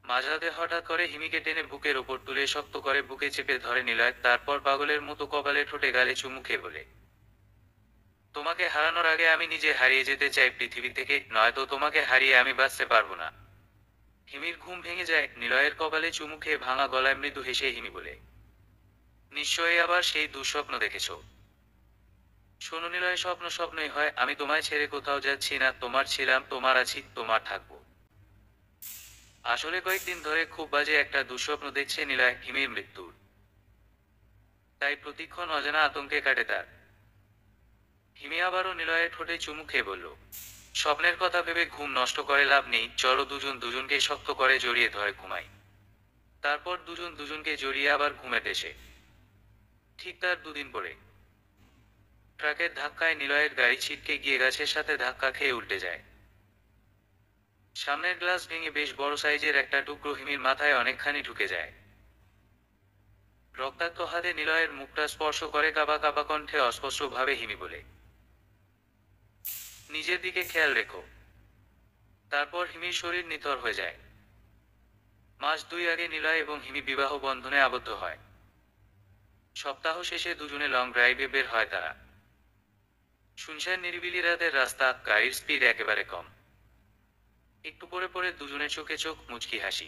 মাঝরাতে হঠাৎ করে হিমিকে টেনে বুকের ওপর তুলে শক্ত করে বুকে চেপে ধরে নিলয়, তারপর পাগলের মতো কপালে ঠোঁটে গালে চুমু খেয়ে বলে, তোমাকে হারানোর আগে আমি নিজে হারিয়ে যেতে চাই পৃথিবী থেকে, নয়তো তোমাকে হারিয়ে আমি বাঁচতে পারবো না। হিমির ঘুম ভেঙে যায়, নিলয়ের কপালে চুমু খেয়ে ভাঙা গলায় মৃদু হেসে হিমি বলে, নিশ্চয়ই আবার সেই দুঃস্বপ্ন দেখেছো। শোনো নিলয়, স্বপ্ন স্বপ্নই হয়, আমি তোমায় ছেড়ে কোথাও যাচ্ছি না, তোমার ছিলাম, তোমার আছি, তোমার থাকবো। আসলে কয়েকদিন ধরে খুব বাজে একটা দুঃস্বপ্ন দেখছে নিলয়, হিমির মৃত্যুর। তাই প্রতিক্ষণ অজানা আতঙ্কে কাটে তার। হিমি আবারও নিলয়ের ঠোঁটে চুমু খেয়ে বলল, স্বপ্নের কথা ভেবে ঘুম নষ্ট করে লাভ নেই, চলো দুজন দুজনকে শক্ত করে জড়িয়ে ধরে ঘুমাই। তারপর দুজন দুজনকে জড়িয়ে আবার ঘুমে দেশে। ঠিক তার দুদিন পরে ট্রাকের ধাক্কায় নিলয়ের গাড়ি ছিটকে গিয়ে গাছের সাথে ধাক্কা খেয়ে উল্টে যায়। সামনের গ্লাস ভেঙে বেশ বড় সাইজের একটা টুকরো হিমির মাথায় অনেকখানি ঢুকে যায়। রক্তাক্ত হাতে নিলয়ের মুখটা স্পর্শ করে কাঁপা কাঁপা কণ্ঠে অস্পষ্টভাবে হিমি বলে, নিজের দিকে খেয়াল রেখো। তারপর হিমির শরীর নিথর হয়ে যায়। মাস দুই আগে নিলয় এবং হিমি বিবাহ বন্ধনে আবদ্ধ হয়। সপ্তাহ শেষে দুজনে লং ড্রাইভে বের হয় তারা। শুনশান নিরিবিলি রাতের রাস্তা, গাড়ির স্পিড একেবারে কম। একটু পরে পরে দুজনের চোখে চোখ, মুচকি হাসি।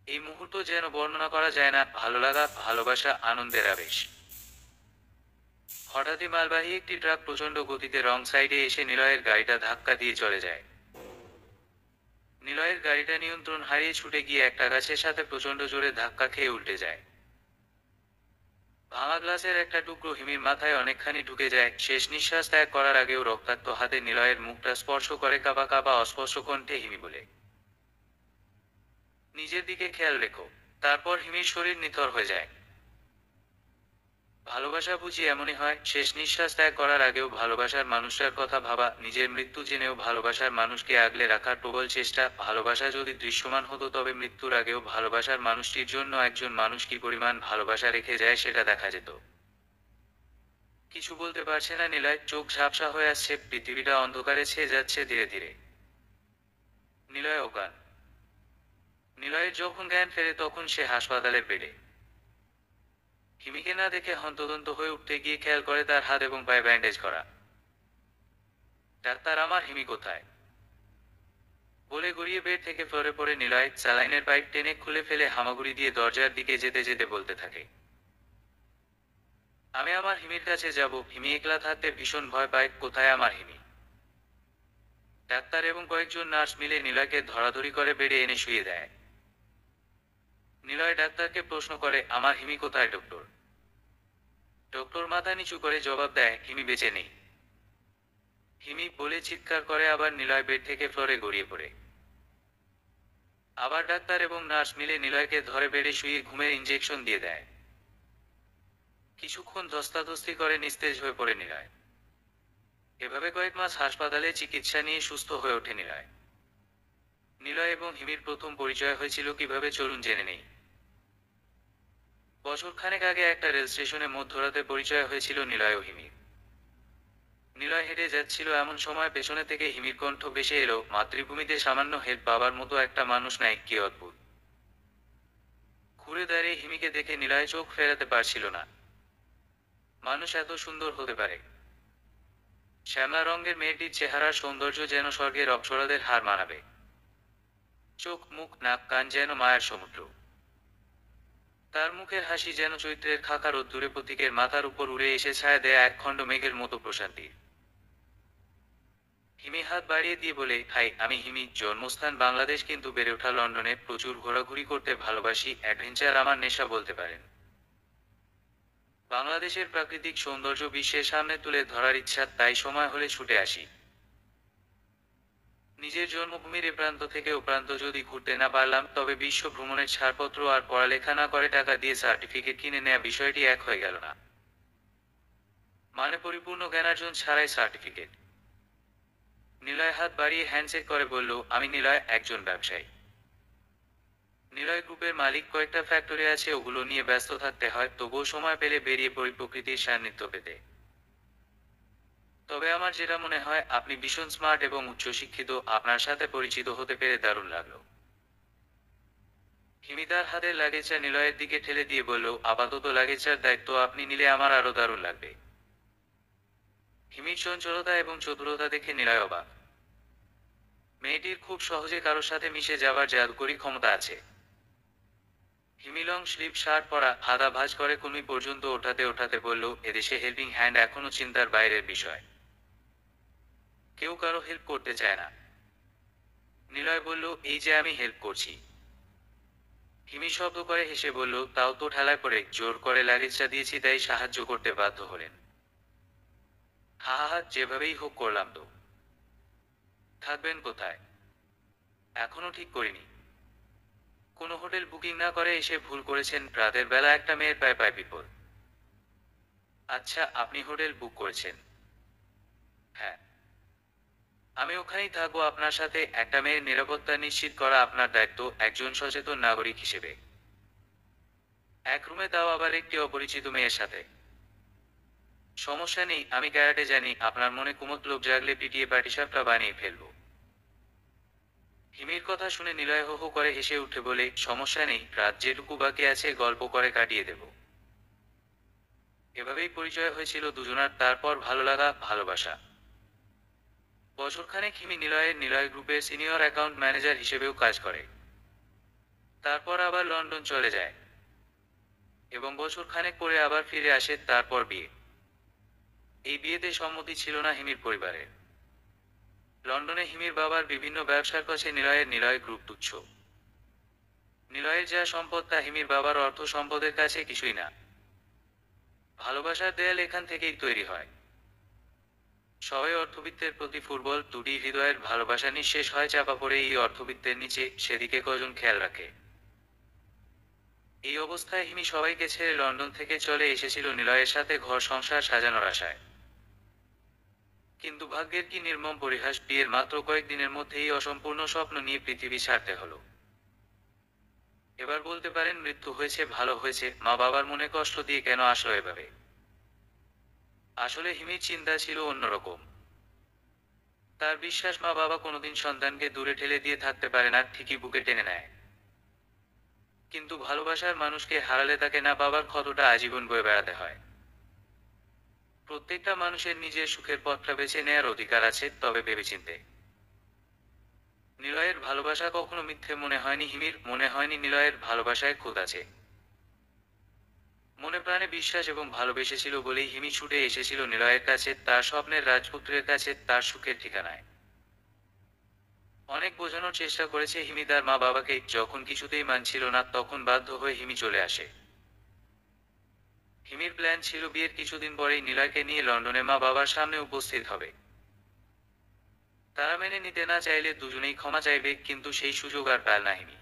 এই মুহূর্ত যেন বর্ণনা করা যায় না, ভালো লাগা, ভালোবাসা, আনন্দের আবেশ। হঠাৎই মালবাহী একটি ট্রাক প্রচণ্ড গতিতে রং সাইডে এসে নিলয়ের গাড়িটা ধাক্কা দিয়ে চলে যায়। নিলয়ের গাড়িটা নিয়ন্ত্রণ হারিয়ে ছুটে গিয়ে একটা গাছের সাথে প্রচণ্ড জোরে ধাক্কা খেয়ে উল্টে যায়। ভাঙা গ্লাসের একটা টুকরো হিমির মাথায় অনেকখানি ঢুকে যায়। শেষ নিঃশ্বাস ত্যাগ করার আগেও রক্তাক্ত হাতে নিলয়ের মুখটা স্পর্শ করে কাঁপা কাঁপা অস্পষ্ট কণ্ঠে হিমি বলে, নিজের দিকে খেয়াল রেখো। তারপর হিমির শরীর নিথর হয়ে যায়। ভালোবাসা বুঝি এমনই হয়, শেষ নিঃশ্বাস ত্যাগ করার আগেও ভালোবাসার মানুষটার কথা ভাবা, নিজের মৃত্যু জেনেও ভালোবাসার মানুষকে আগলে রাখার প্রবল চেষ্টা। ভালোবাসা যদি দৃশ্যমান হতো তবে মৃত্যুর আগেও ভালোবাসার মানুষটির জন্য একজন মানুষ কি পরিমাণ ভালোবাসা রেখে যায় সেটা দেখা যেত। কিছু বলতে পারছে না নিলয়, চোখ ঝাপসা হয়ে আসছে, পৃথিবীটা অন্ধকারে ছেয়ে যাচ্ছে ধীরে ধীরে। নিলয় অজ্ঞান। নিলয়ের যখন জ্ঞান ফেরে তখন সে হাসপাতালের বেডে। হিমিকে না দেখে হন্তদন্ত হয়ে উঠতে গিয়ে খেয়াল করে তার হাত এবং পায়ে ব্যান্ডেজ করা। ডাক্তার, আমার হিমি কোথায়? বলে গড়িয়ে বেড থেকে ফ্লোরে পড়ে নিলয় স্যালাইনের পাইপ টেনে খুলে ফেলে হামাগুড়ি দিয়ে দরজার দিকে যেতে যেতে বলতে থাকে, আমি আমার হিমির কাছে যাব। হিমি একলা থাকতে ভীষণ ভয় পায়, কোথায় আমার হিমি? ডাক্তার এবং কয়েকজন নার্স মিলে নিলয়কে ধরাধরি করে বেডে এনে শুয়ে দেয়। নিলয় ডাক্তারকে প্রশ্ন করে, আমার হিমি কোথায় ডক্টর? ডক্টর মাথা নিচু করে জবাব দেয়, হিমি বেঁচে নেই। হিমি বলে চিৎকার করে আবার নিলয় বেড থেকে ফ্লোরে গড়িয়ে পড়ে। আবার ডাক্তার এবং নার্স মিলে নিলয়কে ধরে বেডে শুয়ে ঘুমের ইঞ্জেকশন দিয়ে দেয়। কিছুক্ষণ ধস্তাধস্তি করে নিস্তেজ হয়ে পড়ে নিলয়। এভাবে কয়েক মাস হাসপাতালে চিকিৎসা নিয়ে সুস্থ হয়ে ওঠে নিলয়। নিলয় এবং হিমির প্রথম পরিচয় হয়েছিল কিভাবে, চলুন জেনে নেই। বছরখানেক আগে একটা রেল স্টেশনে মধ্যরাতে পরিচয় হয়েছিল নিলয় ও হিমির। নিলয় হেঁটে যাচ্ছিল, এমন সময় পেছনে থেকে হিমির কণ্ঠ ভেসে এলো, মাতৃভূমিতে সামান্য হেড বাবার মতো একটা মানুষ নাই, কি অদ্ভুত। ঘুরে দাঁড়িয়ে হিমিকে দেখে নিলয় চোখ ফেরাতে পারছিল না। মানুষ এত সুন্দর হতে পারে। শ্যামলা রঙের মেয়েটির চেহারার সৌন্দর্য যেন স্বর্গের অপ্সরাদের হার মানাবে। চোখ, মুখ, নাক, কান যেন মায়ার সমুদ্র। তার মুখের হাসি যেন চৈত্রের খাকা রোদ্দুরে প্রতীকের মাথার উপর উড়ে এসে ছায়া দেয়া একখণ্ড মেঘের মতো প্রশান্তি। হিমি হাত বাড়িয়ে দিয়ে বলে, হাই, আমি হিমি, জন্মস্থান বাংলাদেশ কিন্তু বেড়ে ওঠা লন্ডনে, প্রচুর ঘোরাঘুরি করতে ভালোবাসি, অ্যাডভেঞ্চার আমার নেশা বলতে পারেন। বাংলাদেশের প্রাকৃতিক সৌন্দর্য বিশ্বের সামনে তুলে ধরার ইচ্ছা, তাই সময় হলে ছুটে আসি। নিজের জন্মভূমির এ প্রান্ত থেকে ও প্রান্ত যদি ঘুরতে না পারলাম, তবে বিশ্ব ভ্রমণের ছাড়পত্র আর পড়ালেখা না করে টাকা দিয়ে সার্টিফিকেট কিনে নেয়া বিষয়টি এক হয়ে গেল না। মানে পরিপূর্ণ জ্ঞানার্জন ছাড়াই সার্টিফিকেট। নিলয় হাত বাড়িয়ে হ্যান্ডশেক করে বলল, আমি নিলয়, একজন ব্যবসায়ী। নিলয় গ্রুপের মালিক, কয়েকটা ফ্যাক্টরি আছে, ওগুলো নিয়ে ব্যস্ত থাকতে হয়, তবুও সময় পেলে বেরিয়ে পড়ি প্রকৃতির সান্নিধ্য পেতে। তবে আমার যেটা মনে হয়, আপনি ভীষণ স্মার্ট এবং উচ্চশিক্ষিত, আপনার সাথে পরিচিত হতে পেরে দারুণ লাগলো। হিমি তার হাতের লাগেজটা নিলয়ের দিকে ঠেলে দিয়ে বলল, আপাতত লাগেজটার দায়িত্ব আপনি নিলে আমার আরো দারুণ লাগবে। হিমির চঞ্চলতা এবং চতুরতা দেখে নিলয় অবাক। মেয়েটির খুব সহজে কারোর সাথে মিশে যাবার জাদুকরী ক্ষমতা আছে। হিমি লং স্লিভ শার্ট পরা, হাতা ভাঁজ করে কনুই পর্যন্ত ওঠাতে ওঠাতে বলল, এদেশে হেল্পিং হ্যান্ড এখনো চিন্তার বাইরের বিষয়। কেউ কারো হেল্প করতে চায় না। নিলয় বলল, এই যে আমি হেল্প করছি। হিমি শব্দ করে হেসে বলল, তাও তো ঠেলায় পড়ে জোর করে লাগেজটা দিয়েছি তাই সাহায্য করতে বাধ্য হলেন। হা হা হা, যেভাবেই হোক করলাম তো। থাকবেন কোথায়? এখনো ঠিক করিনি। কোনো হোটেল বুকিং না করে এসে ভুল করেছেন, রাতের বেলা একটা মেয়ের পায়ে পায়ে বিপদ। আচ্ছা, আপনি হোটেল বুক করেছেন? হ্যাঁ। আমি ওখানেই থাকবো আপনার সাথে, একটা মেয়ের নিরাপত্তা নিশ্চিত করা আপনার দায়িত্ব একজন সচেতন নাগরিক হিসেবে। এক রুমে, তাও আবার একটি অপরিচিত মেয়ের সাথে। সমস্যা নেই, আমি ক্যারাটে জানি, আপনার মনে কুমত লোভ জাগলে পিটিয়ে পাটিসাপটা বানিয়ে ফেলবো। হিমির কথা শুনে নিলয় হো হো করে হেসে উঠে বলে, সমস্যা নেই, রাত যেটুকু বাকি আছে গল্প করে কাটিয়ে দেব। এভাবেই পরিচয় হয়েছিল দুজনার, তারপর ভালো লাগা, ভালোবাসা। বছরখানেক হিমি নিলয় গ্রুপের সিনিয়র অ্যাকাউন্ট ম্যানেজার হিসেবেও কাজ করে। তারপর আবার লন্ডন চলে যায় এবং বছরখানেক পরে আবার ফিরে আসে, তারপর বিয়ে। এই বিয়েতে সম্মতি ছিল না হিমির পরিবারের। লন্ডনে হিমির বাবার বিভিন্ন ব্যবসার কাছে নিলয় গ্রুপ তুচ্ছ। নিলয়ের যা সম্পদ তা হিমির বাবার অর্থ সম্পদের কাছে কিছুই না। ভালোবাসার দেয়াল এখান থেকেই তৈরি হয়। সবাই অর্থবিত্তের প্রতি ফুটবল, দুটি হৃদয়ের ভালোবাসা নিঃশেষ হয় চাপা পড়ে এই অর্থবিত্তের নিচে, সেদিকে কজন খেয়াল রাখে? এই অবস্থায় হিমি সবাইকে ছেড়ে লন্ডন থেকে চলে এসেছিল নিলয়ের সাথে ঘর সংসার সাজানোর আশায়। কিন্তু ভাগ্যের কি নির্মম পরিহাস, বিয়ের মাত্র কয়েকদিনের মধ্যেই অসম্পূর্ণ স্বপ্ন নিয়ে পৃথিবী ছাড়তে হলো। এবার বলতে পারেন মৃত্যু হয়েছে, ভালো হয়েছে, মা বাবার মনে কষ্ট দিয়ে কেন আসলো এভাবে। আসলে হিমির চিন্তা ছিল অন্যরকম। তার বিশ্বাস, মা বাবা কোনোদিন সন্তানকে দূরে ঠেলে দিয়ে থাকতে পারে না, ঠিকই বুকে টেনে নেয়। কিন্তু ভালোবাসার মানুষকে হারালে তাকে না পাবার ক্ষতটা আজীবন বয়ে বেড়াতে হয়। প্রত্যেকটা মানুষের নিজের সুখের পথটা বেছে নেয়ার অধিকার আছে, তবে ভেবেচিন্তে। নিলয়ের ভালোবাসা কখনো মিথ্যে মনে হয়নি হিমির, মনে হয়নি নিলয়ের ভালোবাসায় খুঁত আছে। মনে প্রাণে বিশ্বাস এবং ভালোবেসেছিল বলেই হিমি ছুটে এসেছিল নিলয়ের কাছে, তার স্বপ্নের রাজপুত্রের কাছে, তার সুখের ঠিকানায়। অনেক বোঝানোর চেষ্টা করেছে হিমি তার মা বাবাকে, যখন কিছুতেই মানছিল না তখন বাধ্য হয়ে হিমি চলে আসে। হিমির প্ল্যান ছিল বিয়ের কিছুদিন পরেই নিলয়কে নিয়ে লন্ডনে মা বাবার সামনে উপস্থিত হবে। তারা মেনে নিতে না চাইলে দুজনেই ক্ষমা চাইবে, কিন্তু সেই সুযোগ আর পায় না হিমি।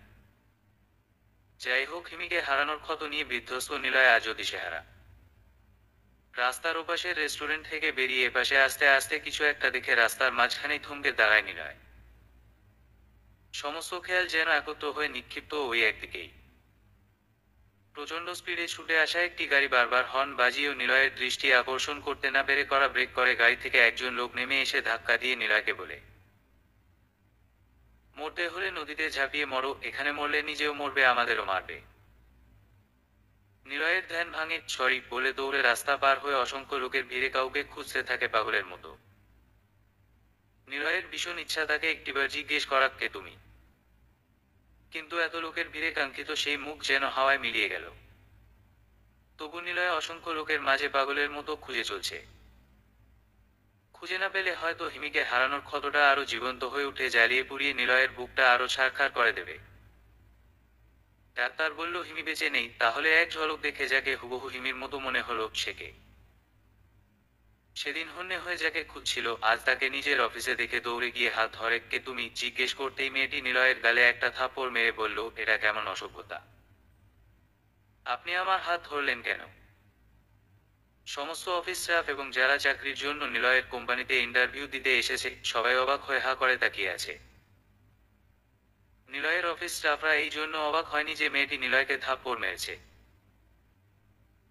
যাই হোক, হিমিকে হারানোর ক্ষত নিয়ে বিধ্বস্ত নিলয় আজও দিশেহারা। রাস্তার ওপাশের রেস্টুরেন্ট থেকে বেরিয়ে এপাশে আস্তে আস্তে কিছু একটা দেখে রাস্তার মাঝখানেই থমকে দাঁড়ায় নিলয়। সমস্ত খেয়াল যেন একত্র হয়ে নিক্ষিপ্ত ওই একদিকেই। প্রচণ্ড স্পিডে ছুটে আসা একটি গাড়ি বারবার হর্ন বাজিয়েও নিলয়ের দৃষ্টি আকর্ষণ করতে না পেরে করা ব্রেক করে গাড়ি থেকে একজন লোক নেমে এসে ধাক্কা দিয়ে নিলয়কে বলে, মরতে হলে নদীতে ঝাঁপিয়ে মরো, এখানে মরলে নিজেও মরবে, আমাদেরও মারবে। নিলয়ের ধ্যান ভাঙে, সরি বলে দৌড়ে রাস্তা পার হয়ে অসংখ্য লোকের ভিড়ে কাউকে খুঁজতে থাকে পাগলের মতো। নিলয়ের ভীষণ ইচ্ছা তাকে একটিবার জিজ্ঞেস করাক, কে তুমি? কিন্তু এত লোকের ভিড়ে কাঙ্ক্ষিত সেই মুখ যেন হাওয়ায় মিলিয়ে গেল। তবু নিলয় অসংখ্য লোকের মাঝে পাগলের মতো খুঁজে চলছে। খুঁজে না পেলে হয়তো হিমিকে হারানোর ক্ষতটা আরো জীবন্ত হয়ে উঠে জ্বালিয়ে পুড়িয়ে নিলয়ের বুকটা আরো ছারখার করে দেবে। ডাক্তার বলল হিমি বেঁচে নেই, তাহলে এক ঝলক দেখে যাকে হুবহু হিমির মতো মনে হলো, সে কে? সেদিন হন্যে হয়ে যাকে খুঁজছিল, আজ তাকে নিজের অফিসে দেখে দৌড়ে গিয়ে হাত ধরে, কে তুমি জিজ্ঞেস করতেই মেয়েটি নিলয়ের গালে একটা থাপ্পড় মেরে বলল, এটা কেমন অসভ্যতা? আপনি আমার হাত ধরলেন কেন? সমস্ত অফিস স্টাফ এবং যারা চাকরির জন্য নিলয়ের কোম্পানিতে ইন্টারভিউ দিতে এসেছে সবাই অবাক হয়ে হা করে তাকিয়ে আছে। নিলয়ের অফিস স্টাফরা এই জন্য অবাক হয়নি যে মেয়েটি নিলয়কে থাপ্পড় মেরেছে।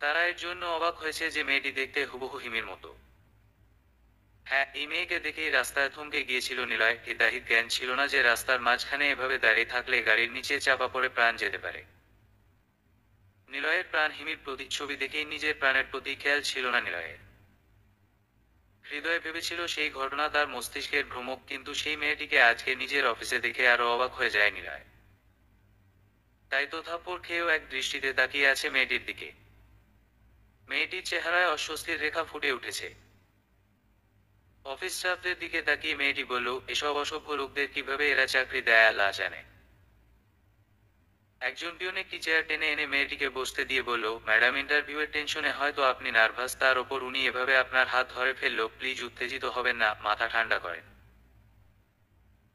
তারা এর জন্য অবাক হয়েছে যে মেয়েটি দেখতে হুবহু হিমির মতো। হ্যাঁ, এই মেয়েকে দেখেই রাস্তায় থমকে গিয়েছিল নিলয়। হিতাহিত জ্ঞান ছিল না যে রাস্তার মাঝখানে এভাবে দাঁড়িয়ে থাকলে গাড়ির নিচে চাপা পড়ে প্রাণ যেতে পারে। নিলয়ের প্রাণ হিমির প্রতিচ্ছবি দেখেই নিজের প্রাণের প্রতি খেয়াল ছিল না নিলয়ের। হৃদয়ে ভেবেছিল সেই ঘটনা তার মস্তিষ্কের ভ্রমক, কিন্তু সেই মেয়েটিকে আজকে নিজের অফিসে দেখে আরো অবাক হয়ে যায় নিলয়। তাই তো থাপ্পড় খেয়েও এক দৃষ্টিতে তাকিয়ে আছে মেয়েটির দিকে। মেয়েটির চেহারায় অস্বস্তির রেখা ফুটে উঠেছে। অফিস স্টাফদের দিকে তাকিয়ে মেয়েটি বলল, এসব অসভ্য লোকদের কিভাবে এরা চাকরি দেয় আল্লাহ জানে। একজন পিয়ন একটি চেয়ার টেনে এনে মেয়েটিকে বসতে দিয়ে বলল, ম্যাডাম, ইন্টারভিউয়ের টেনশনে হয়তো আপনি নার্ভাস, তার ওপর উনি এভাবে আপনার হাত ধরে ফেললো, প্লিজ উত্তেজিত হবেন না, মাথা ঠান্ডা করেন।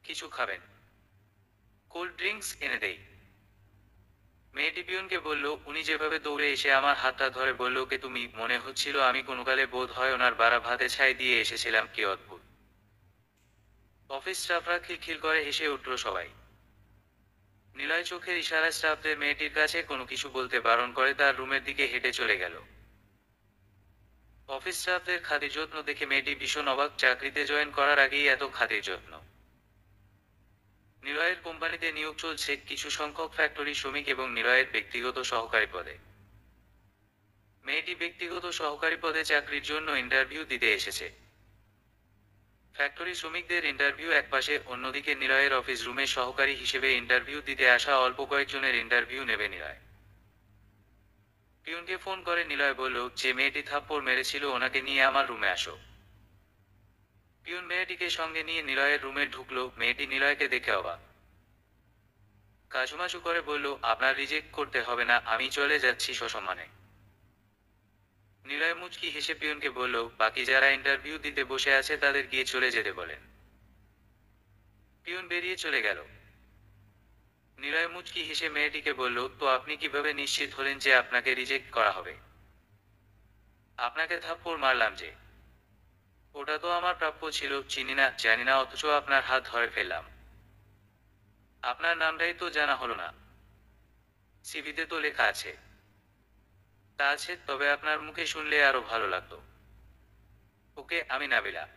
কিছু খাবেন? কোল্ড ড্রিঙ্কস এনে দেই? মেয়েটি পিয়নকে বলল। উনি যেভাবে দৌড়ে এসে আমার হাতটা ধরে বলল, কে তুমি? মনে হচ্ছিল আমি কোনোকালে বোধ হয় ওনার বাড়া ভাতে ছাই দিয়ে এসেছিলাম। কি অদ্ভুত। অফিস স্টাফরা খিলখিল করে হেসে উঠল সবাই। নিলয় চোখের ইশারায় স্টাফদের মেয়েটির কাছে কোনো কিছু বলতে বারণ করে তার রুমের দিকে হেঁটে চলে গেল। অফিস স্টাফদের খাতির যত্ন দেখে মেয়েটি ভীষণ অবাক। চাকরিতে জয়েন করার আগেই এত খাতির যত্ন। নিলয়ের কোম্পানিতে নিয়োগ চলছে কিছু সংখ্যক ফ্যাক্টরি শ্রমিক এবং নিলয়ের ব্যক্তিগত সহকারী পদে। মেয়েটি ব্যক্তিগত সহকারী পদে চাকরির জন্য ইন্টারভিউ দিতে এসেছে। ফ্যাক্টরি শ্রমিকদের ইন্টারভিউ একপাশে, অন্যদিকে নিলয়ের অফিস রুমে সহকারী হিসেবে ইন্টারভিউ দিতে আসা অল্প কয়েকজনের ইন্টারভিউ নেবে নিলয়। পিয়নকে ফোন করে নিলয় বলল, যে মেয়েটি থাপ্পড় মেরেছিল ওনাকে নিয়ে আমার রুমে আসো। পিয়ন মেয়েটিকে সঙ্গে নিয়ে নিলয়ের রুমে ঢুকলো। মেয়েটি নিলয়কে দেখে অবাক। কাচুমাচু করে বলল, আপনার রিজেক্ট করতে হবে না, আমি চলে যাচ্ছি সসম্মানে। নিলয় মুচকি হেসে পিয়নকে বলল, বাকি যারা ইন্টারভিউ দিতে বসে আছে তাদের গিয়ে চলে যেতে বলেন। পিয়ন বেরিয়ে চলে গেল। নিলয় মুচকি হেসে মেয়েটিকে বলল, তো আপনি কিভাবে নিশ্চিত হলেন যে আপনাকে রিজেক্ট করা হবে? আপনাকে থাপ্পড় মারলাম যে, ওটা তো আমার প্রাপ্য ছিল। চিনি না জানি না, অথচ আপনার হাত ধরে ফেললাম। আপনার নামটাই তো জানা হলো না। সিভিতে তো লেখা আছে। তা আছে, তবে আপনার মুখে শুনলে আরো ভালো লাগতো। ওকে, আমি নাবিলা।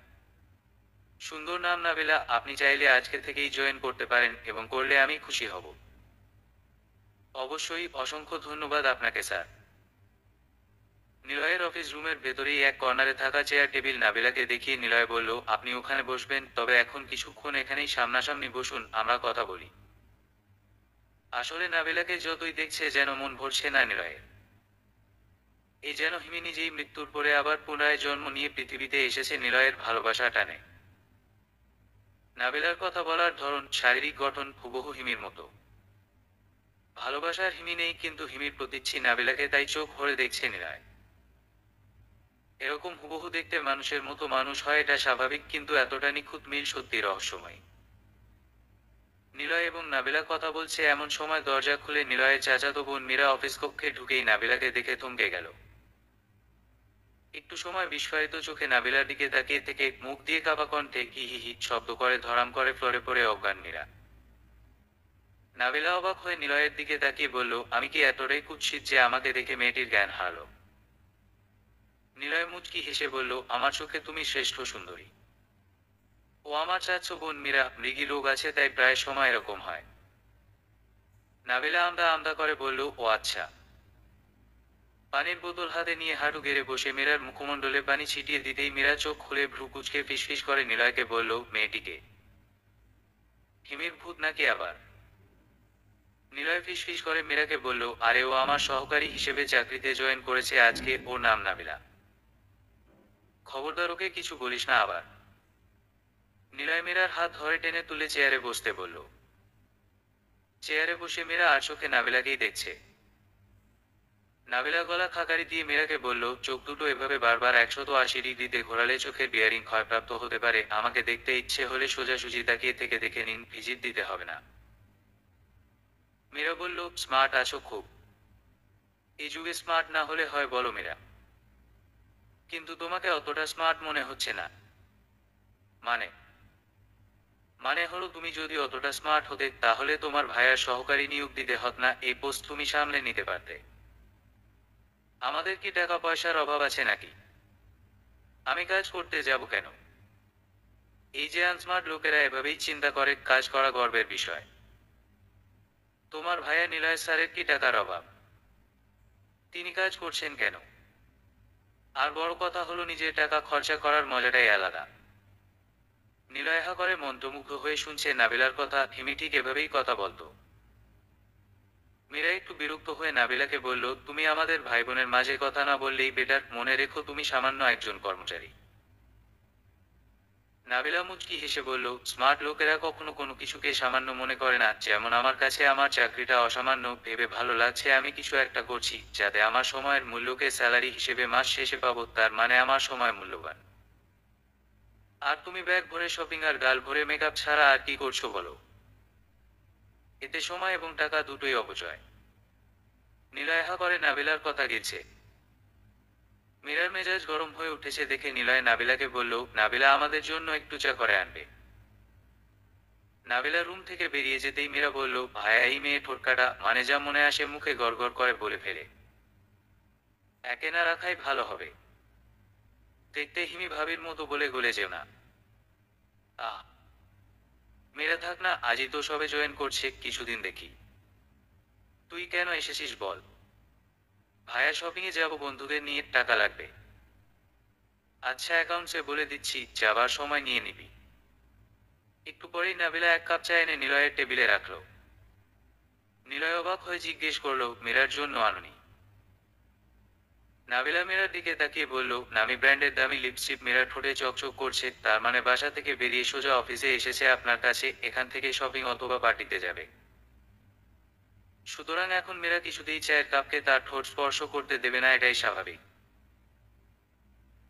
সুন্দর নাম নাবিলা। আপনি চাইলে আজকে থেকেই জয়েন করতে পারেন, এবং করলে আমি খুশি হব। অবশ্যই, অসংখ্য ধন্যবাদ আপনাকে স্যার। নিলয়ের অফিস রুমের ভেতরেই এক কর্নারে থাকা চেয়ার টেবিল নাবিলাকে দেখিয়ে নিলয় বলল, আপনি ওখানে বসবেন, তবে এখন কিছুক্ষণ এখানেই সামনাসামনি বসুন, আমরা কথা বলি। আসলে নাবিলাকে যতই দেখছে যেন মন ভরছে না নিলয়ের। এই যেন হিমি নিজেই মৃত্যুর পরে আবার পুনরায় জন্ম নিয়ে পৃথিবীতে এসেছে নিলয়ের ভালোবাসা টানে। নাবিলার কথা বলার ধরন, শারীরিক গঠন হুবহু হিমির মতো। ভালোবাসার হিমি নেই, কিন্তু হিমির প্রতিচ্ছি নাবিলাকে, তাই চোখ ভরে দেখছে নিলয়। এরকম হুবহু দেখতে মানুষের মতো মানুষ হয় এটা স্বাভাবিক, কিন্তু এতটা নিখুঁত মিল সত্যি রহস্যময়। নিলয় এবং নাবিলা কথা বলছে এমন সময় দরজা খুলে নিলয়ের চাচাতো বোন মীরা অফিস কক্ষে ঢুকেই নাবিলাকে দেখে থমকে গেল। একটু সময় বিস্ফারিত চোখে নাবিলার দিকে তাকিয়ে থেকে মুখ দিয়ে কাঁপা কণ্ঠে হি হি হি শব্দ করে ধরাম করে ফ্লোরে পড়ে অজ্ঞান মীরা। নাবিলা অবাক হয়ে নিলয়ের দিকে তাকিয়ে বলল, আমি কি এতটাই কুৎসিত যে আমাকে দেখে মেয়েটির জ্ঞান হারালো? নিলয় মুচকি হেসে বলল, আমার চোখে তুমি শ্রেষ্ঠ সুন্দরী। ও আমার চাচ্ছো বোন মীরা, মৃগী রোগ আছে তাই প্রায় সময় এরকম হয়। নাবিলা আমদা আমদা করে বলল, ও আচ্ছা। পানির বোতল হাতে নিয়ে হাঁটু গেড়ে বসে মীরার মুখমণ্ডলে পানি ছিটিয়ে দিতেই মীরা চোখ খুলে ভ্রু কুঁচকে ফিসফিস করে নিলয়কে বলল, মেয়েটিকে হিমির ভূত নাকি আবার? নিলয় ফিসফিস করে মীরাকে বলল, আরে ও আমার সহকারী হিসেবে চাকরিতে জয়েন করেছে আজকে, ওর নাম নাবিলা। খবরদার ওকে কিছু বলিস না আবার। নিলয় মীরার হাত ধরে টেনে তুলে চেয়ারে বসতে বলল। চেয়ারে বসে মীরা আর চোখে নাবিলাকেই দেখছে। নাবিলা গলা খাকারি দিয়ে মীরাকে বলল, চোখ দুটো এভাবে বারবার 180 ডিগ্রিতে ঘোরালে চোখের বিয়ারিং ক্ষয়প্রাপ্ত হতে পারে, আমাকে দেখতে ইচ্ছে হলে সোজাসুজি তাকিয়ে থেকে দেখে নিন, ভিজিট দিতে হবে না। মীরা বলল, স্মার্ট আছো খুব। এই যুগে স্মার্ট না হলে হয় বলো মীরা? কিন্তু তোমাকে অতটা স্মার্ট মনে হচ্ছে না। মানে? মানে হলো তুমি যদি অতটা স্মার্ট হতে তাহলে তোমার ভাইয়ার সহকারী নিয়োগ দিতে হত না, এই পোস্ট তুমি সামলে নিতে পারতে। আমাদের কি টাকা পয়সার অভাব আছে নাকি? আমি কাজ করতে যাব কেন? এই যে আনস্মার্ট লোকেরা এভাবেই চিন্তা করে, কাজ করা গর্বের বিষয়। তোমার ভাইয়া নিলয় স্যারের কি টাকার অভাব? তিনি কাজ করছেন কেন? আর বড় কথা হলো, নিজের টাকা খরচা করার মজাটাই আলাদা। নিলয় হা করে মন্ত্রমুগ্ধ হয়ে শুনছে নাবিলার কথা। হিমি ঠিক এভাবেই কথা বলতো। মীরা একটু বিরক্ত হয়ে নাবিলাকে বলল, তুমি আমাদের ভাই বোনের মাঝে কথা না বললেই বেটার। মনে রেখো, তুমি সামান্য একজন কর্মচারী। নাবিলা মুচকি হেসে বলল, স্মার্ট লোকেরা কখনো কোনো কিছুকে সামান্য মনে করে না। যেমন আমার কাছে আমার চাকরিটা অসামান্য ভেবে ভালো লাগছে। আমি কিছু একটা করছি যাতে আমার সময়ের মূল্যকে স্যালারি হিসেবে মাস শেষে পাবো, তার মানে আমার সময় মূল্যবান। আর তুমি ব্যাগ ভরে শপিং আর গাল ভরে মেকআপ ছাড়া আর কি করছো বলো? এতে সময় এবং টাকা দুটোই অপচয়। নিলয় হা করে নাবিলার কথা গেছে। মীরার মেজাজ গরম হয়ে উঠেছে দেখে নিলয় নাবিলাকে বলল, নাবিলা আমাদের জন্য একটু চা করে আনবে। নাবিলা রুম থেকে বেরিয়ে যেতেই মীরা বলল, ভাইয়া এই মেয়ে ঠোটকাটা, মানে যা মনে আসে মুখে গড়গড় করে বলে ফেলে। একে না রাখাই ভালো হবে। দেখতে হিমি ভাবির মতো বলে গলে যেও না। আহ, মীরা থাক না, আজই তো সবে জয়েন করছে, কিছুদিন দেখি। তুই কেন এসেছিস বল? ভাইয়া শপিংয়ে যাব, বন্ধুদের নিয়ে, টাকা লাগবে। আচ্ছা অ্যাকাউন্টসে বলে দিচ্ছি, যাবার সময় নিয়ে নিবি। একটু পরেই নাবিলা এক কাপ চা এনে নিলয়ের টেবিলে রাখলো। নিলয় অবাক হয়ে জিজ্ঞেস করলো, মীরার জন্য আনুনি? নাবিলা মীরার দিকে তাকিয়ে বলল, নামি ব্র্যান্ডের দামি লিপস্টিক মীরার ঠোঁটে চকচক করছে। তার মানে বাসা থেকে বেরিয়ে সোজা অফিসে এসেছে আপনার কাছে, এখান থেকে শপিং অথবা পার্টিতে যাবে। সুতরাং এখন মীরা কিছুতেই চায়ের কাপকে তার ঠোঁট স্পর্শ করতে দেবে না, এটাই স্বাভাবিক।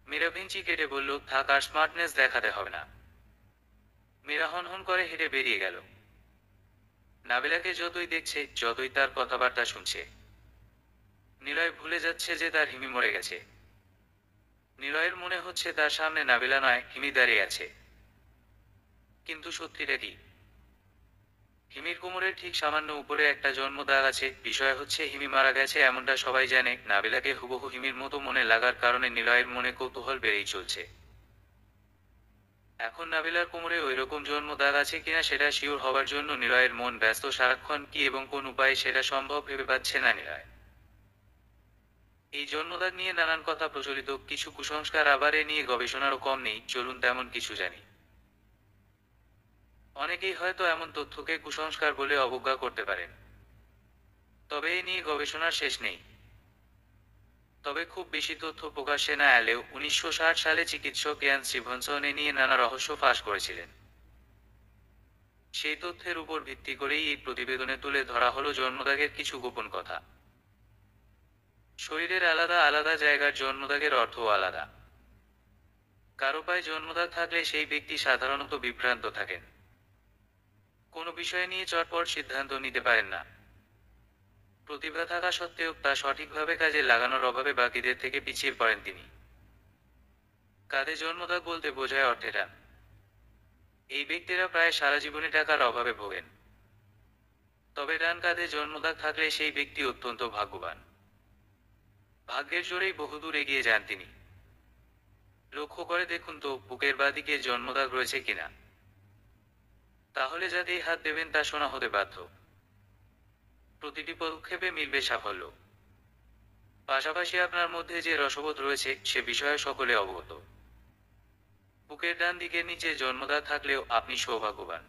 মীরা ভেঙচি কেটে বলল, থাক, আর স্মার্টনেস দেখাতে হবে না। মীরা হনহন করে হেঁটে বেরিয়ে গেল। নাবিলাকে যতই দেখছে, যতই তার কথাবার্তা শুনছে, নিলয় ভুলে যাচ্ছে যে তার হিমি মরে গেছে। নিলয়ের মনে হচ্ছে তার সামনে নাবিলা নয়, হিমি দাঁড়িয়ে আছে। কিন্তু সত্যিটা কি? হিমির কোমরের ঠিক সামান্য উপরে একটা জন্মদাগ আছে। বিষয় হচ্ছে, হিমি মারা গেছে এমনটা সবাই জানে। নাবিলাকে হুবহু হিমির মতো মনে লাগার কারণে নিলয়ের মনে কৌতূহল বেড়েই চলছে। এখন নাবিলার কোমরে ওই রকম জন্মদাগ আছে কিনা সেটা শিওর হবার জন্য নিলয়ের মন ব্যস্ত সারাক্ষণ। কি এবং কোন উপায়ে সেটা সম্ভব ভেবে পাচ্ছে না নিলয়। এই জন্মদাগ নিয়ে নানান কথা প্রচলিত, কিছু কুসংস্কার, আবার এ নিয়ে গবেষণারও কম নেই। চলুন তেমন কিছু জানি। অনেকেই হয়তো এমন তথ্যকে কুসংস্কার বলে অবজ্ঞা করতে পারেন, তবে এ নিয়ে গবেষণার শেষ নেই। তবে খুব বেশি তথ্য প্রকাশ্যে না এলেও 1960 সালে চিকিৎসক ইয়ান স্টিভেনসন এ নিয়ে নানা রহস্য ফাঁস করেছিলেন। সেই তথ্যের উপর ভিত্তি করেই এই প্রতিবেদনে তুলে ধরা হলো জন্মদাগের কিছু গোপন কথা। শরীরের আলাদা আলাদা জায়গার জন্মদাগের অর্থও আলাদা। কারো পায়ে জন্মদাগ থাকলে সেই ব্যক্তি সাধারণত বিভ্রান্ত থাকেন, কোনো বিষয় নিয়ে চটপট সিদ্ধান্ত নিতে পারেন না। প্রতিভা থাকা সত্ত্বেও তা সঠিকভাবে কাজে লাগানোর অভাবে বাকিদের থেকে পিছিয়ে পড়েন তিনি। কাঁধে জন্মদাগ বলতে বোঝায় অর্থে টান। এই ব্যক্তিরা প্রায় সারা জীবনে টাকার অভাবে ভোগেন। তবে ডান কাঁধে জন্মদাগ থাকলে সেই ব্যক্তি অত্যন্ত ভাগ্যবান। ভাগ্যের জোরেই বহুদূর এগিয়ে যান তিনি। লক্ষ্য করে দেখুন তো, বুকের বাঁদিকে জন্মদাগ রয়েছে কিনা। তাহলে যাতেই হাত দেবেন তা শোনা হতে বাধ্য। প্রতিটি পদক্ষেপে মিলবে সাফল্য। পাশাপাশি আপনার মধ্যে যে রসবোধ রয়েছে সে বিষয়ে সকলে অবগত। বুকের ডান দিকের নিচে জন্মদাগ থাকলেও আপনি সৌভাগ্যবান।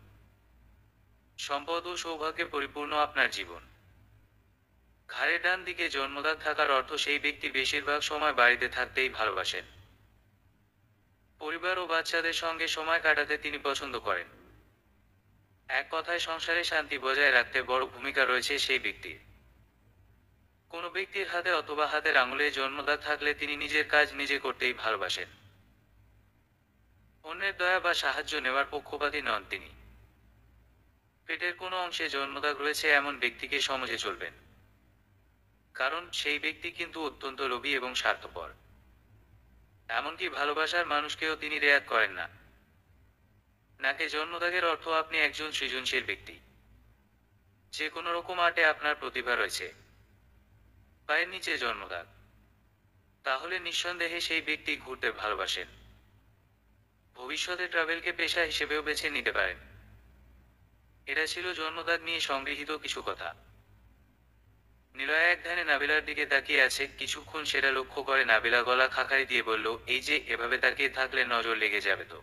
সম্পদ ও সৌভাগ্যে পরিপূর্ণ আপনার জীবন। ঘাড়ের ডান দিকে জন্মদাগ থাকার অর্থ সেই ব্যক্তি বেশিরভাগ সময় বাড়িতে থাকতেই ভালোবাসেন। পরিবার ও বাচ্চাদের সঙ্গে সময় কাটাতে তিনি পছন্দ করেন। এক কথায়, সংসারে শান্তি বজায় রাখতে বড় ভূমিকা রয়েছে সেই ব্যক্তির। কোনো ব্যক্তির হাতে অথবা হাতের আঙুলে জন্মদাগ থাকলে তিনি নিজের কাজ নিজে করতেই ভালোবাসেন। অন্যের দয়া বা সাহায্য নেওয়ার পক্ষপাতী নন তিনি। পেটের কোনো অংশে জন্মদাগ রয়েছে এমন ব্যক্তিকে সমাজে চলবেন, কারণ সেই ব্যক্তি কিন্তু অত্যন্ত লোভী এবং স্বার্থপর। এমনকি ভালোবাসার মানুষকেও তিনি রেয়াত করেন না। নাকে জন্মদাগের অর্থ আপনি একজন সৃজনশীল ব্যক্তি। যে কোনো রকম আর্টে আপনার প্রতিভা রয়েছে। পায়ের নিচে জন্মদাগ, তাহলে নিঃসন্দেহে সেই ব্যক্তি ঘুরতে ভালোবাসেন, ভবিষ্যতে ট্রাভেলকে পেশা হিসেবেও বেছে নিতে পারেন। এটা ছিল জন্মদাগ নিয়ে সংগৃহীত কিছু কথা। নিলয় এক ধ্যানে নাবিলার দিকে তাকিয়ে আছে, কিছুক্ষণ সেটা লক্ষ্য করে নাবিলা গলা খাকারি দিয়ে বলল, এই যে এভাবে তাকিয়ে থাকলে নজর লেগে যাবে তো।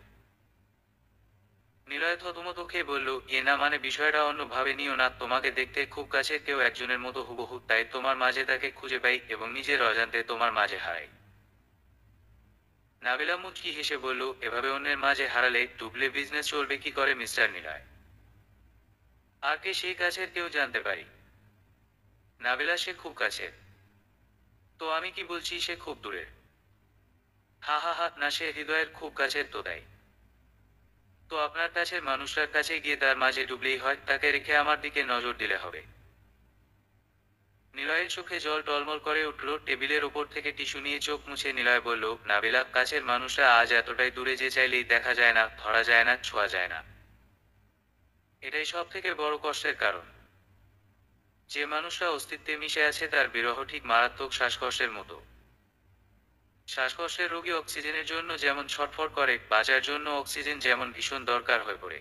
নিলয় থতমত খেয়ে বলল, এ না মানে বিষয়টা অন্যভাবে নিও না, তোমাকে দেখতে খুব কাছের কেউ একজনের মতো হুবহু, তাই তোমার মাঝে তাকে খুঁজে পাই এবং নিজের অজান্তে তোমার মাঝে হারাই। নাবিলা মুচকি হেসে বলল, এভাবে অন্যের মাঝে হারালে ডুবলে বিজনেস চলবে কি করে মিস্টার নিলয়? আর কে সেই কাছের কেউ জানতে পারি? নাবিলা, সে খুব কাছের। তো আমি কি বলছি সে খুব দূরের? হা হা হা, না, সে হৃদয়ের খুব কাছের তো তাই। তো আপনার কাছের মানুষটার কাছে গিয়ে তার মাঝে ডুবলেই হয়, তাকে রেখে আমার দিকে নজর দিলে হবে? নিলয়ের চোখে জল টলমল করে উঠল। টেবিলের ওপর থেকে টিস্যু নিয়ে চোখ মুছে নিলয় বলল, নাবিলা, কাছের মানুষরা আজ এতটাই দূরে যে চাইলেই দেখা যায় না, ধরা যায় না, ছোঁয়া যায় না। এটাই সব থেকে বড় কষ্টের কারণ। যে মানুষরা অস্তিত্বে মিশে আছে তার বিরহ ঠিক মারাত্মক শ্বাসকষ্টের মতো। শ্বাসকষ্টের রোগী অক্সিজেনের জন্য যেমন ছটফট করে, বাঁচার জন্য অক্সিজেন যেমন ভীষণ দরকার হয়ে পড়ে।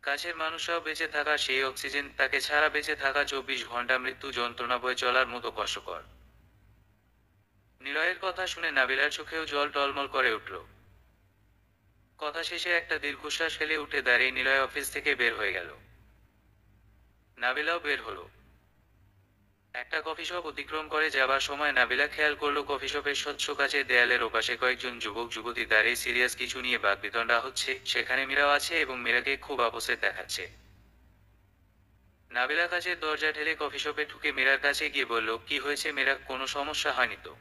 কাছের মানুষরাও বেঁচে থাকা সেই অক্সিজেন, তাকে ছাড়া বেঁচে থাকা 24 ঘন্টা মৃত্যু যন্ত্রণা বয়ে চলার মতো কষ্টকর। নিলয়ের কথা শুনে নাবিলার চোখেও জল টলমল করে উঠল। কথা শেষে একটা দীর্ঘশ্বাস ফেলে উঠে দাঁড়িয়ে নিলয় অফিস থেকে বের হয়ে গেল। নাবিলাও বের হলো। একটা কফি শপ অতিক্রম করে যাবার সময় নাবিলা খেয়াল করলো কফি শপের স্বচ্ছ কাচের দেয়ালের ওপাশে কয়েকজন যুবক যুবতী দাঁড়িয়ে সিরিয়াস কিছু নিয়ে বাকবিতণ্ডা হচ্ছে। সেখানে মীরাও আছে এবং মীরাকে খুব আপসেট দেখাচ্ছে। নাবিলা কাচের দরজা ঠেলে কফি শপে ঢুকে মীরার কাছে গিয়ে বলল, কি হয়েছে মীরা, কোনো সমস্যা হয়নি তো?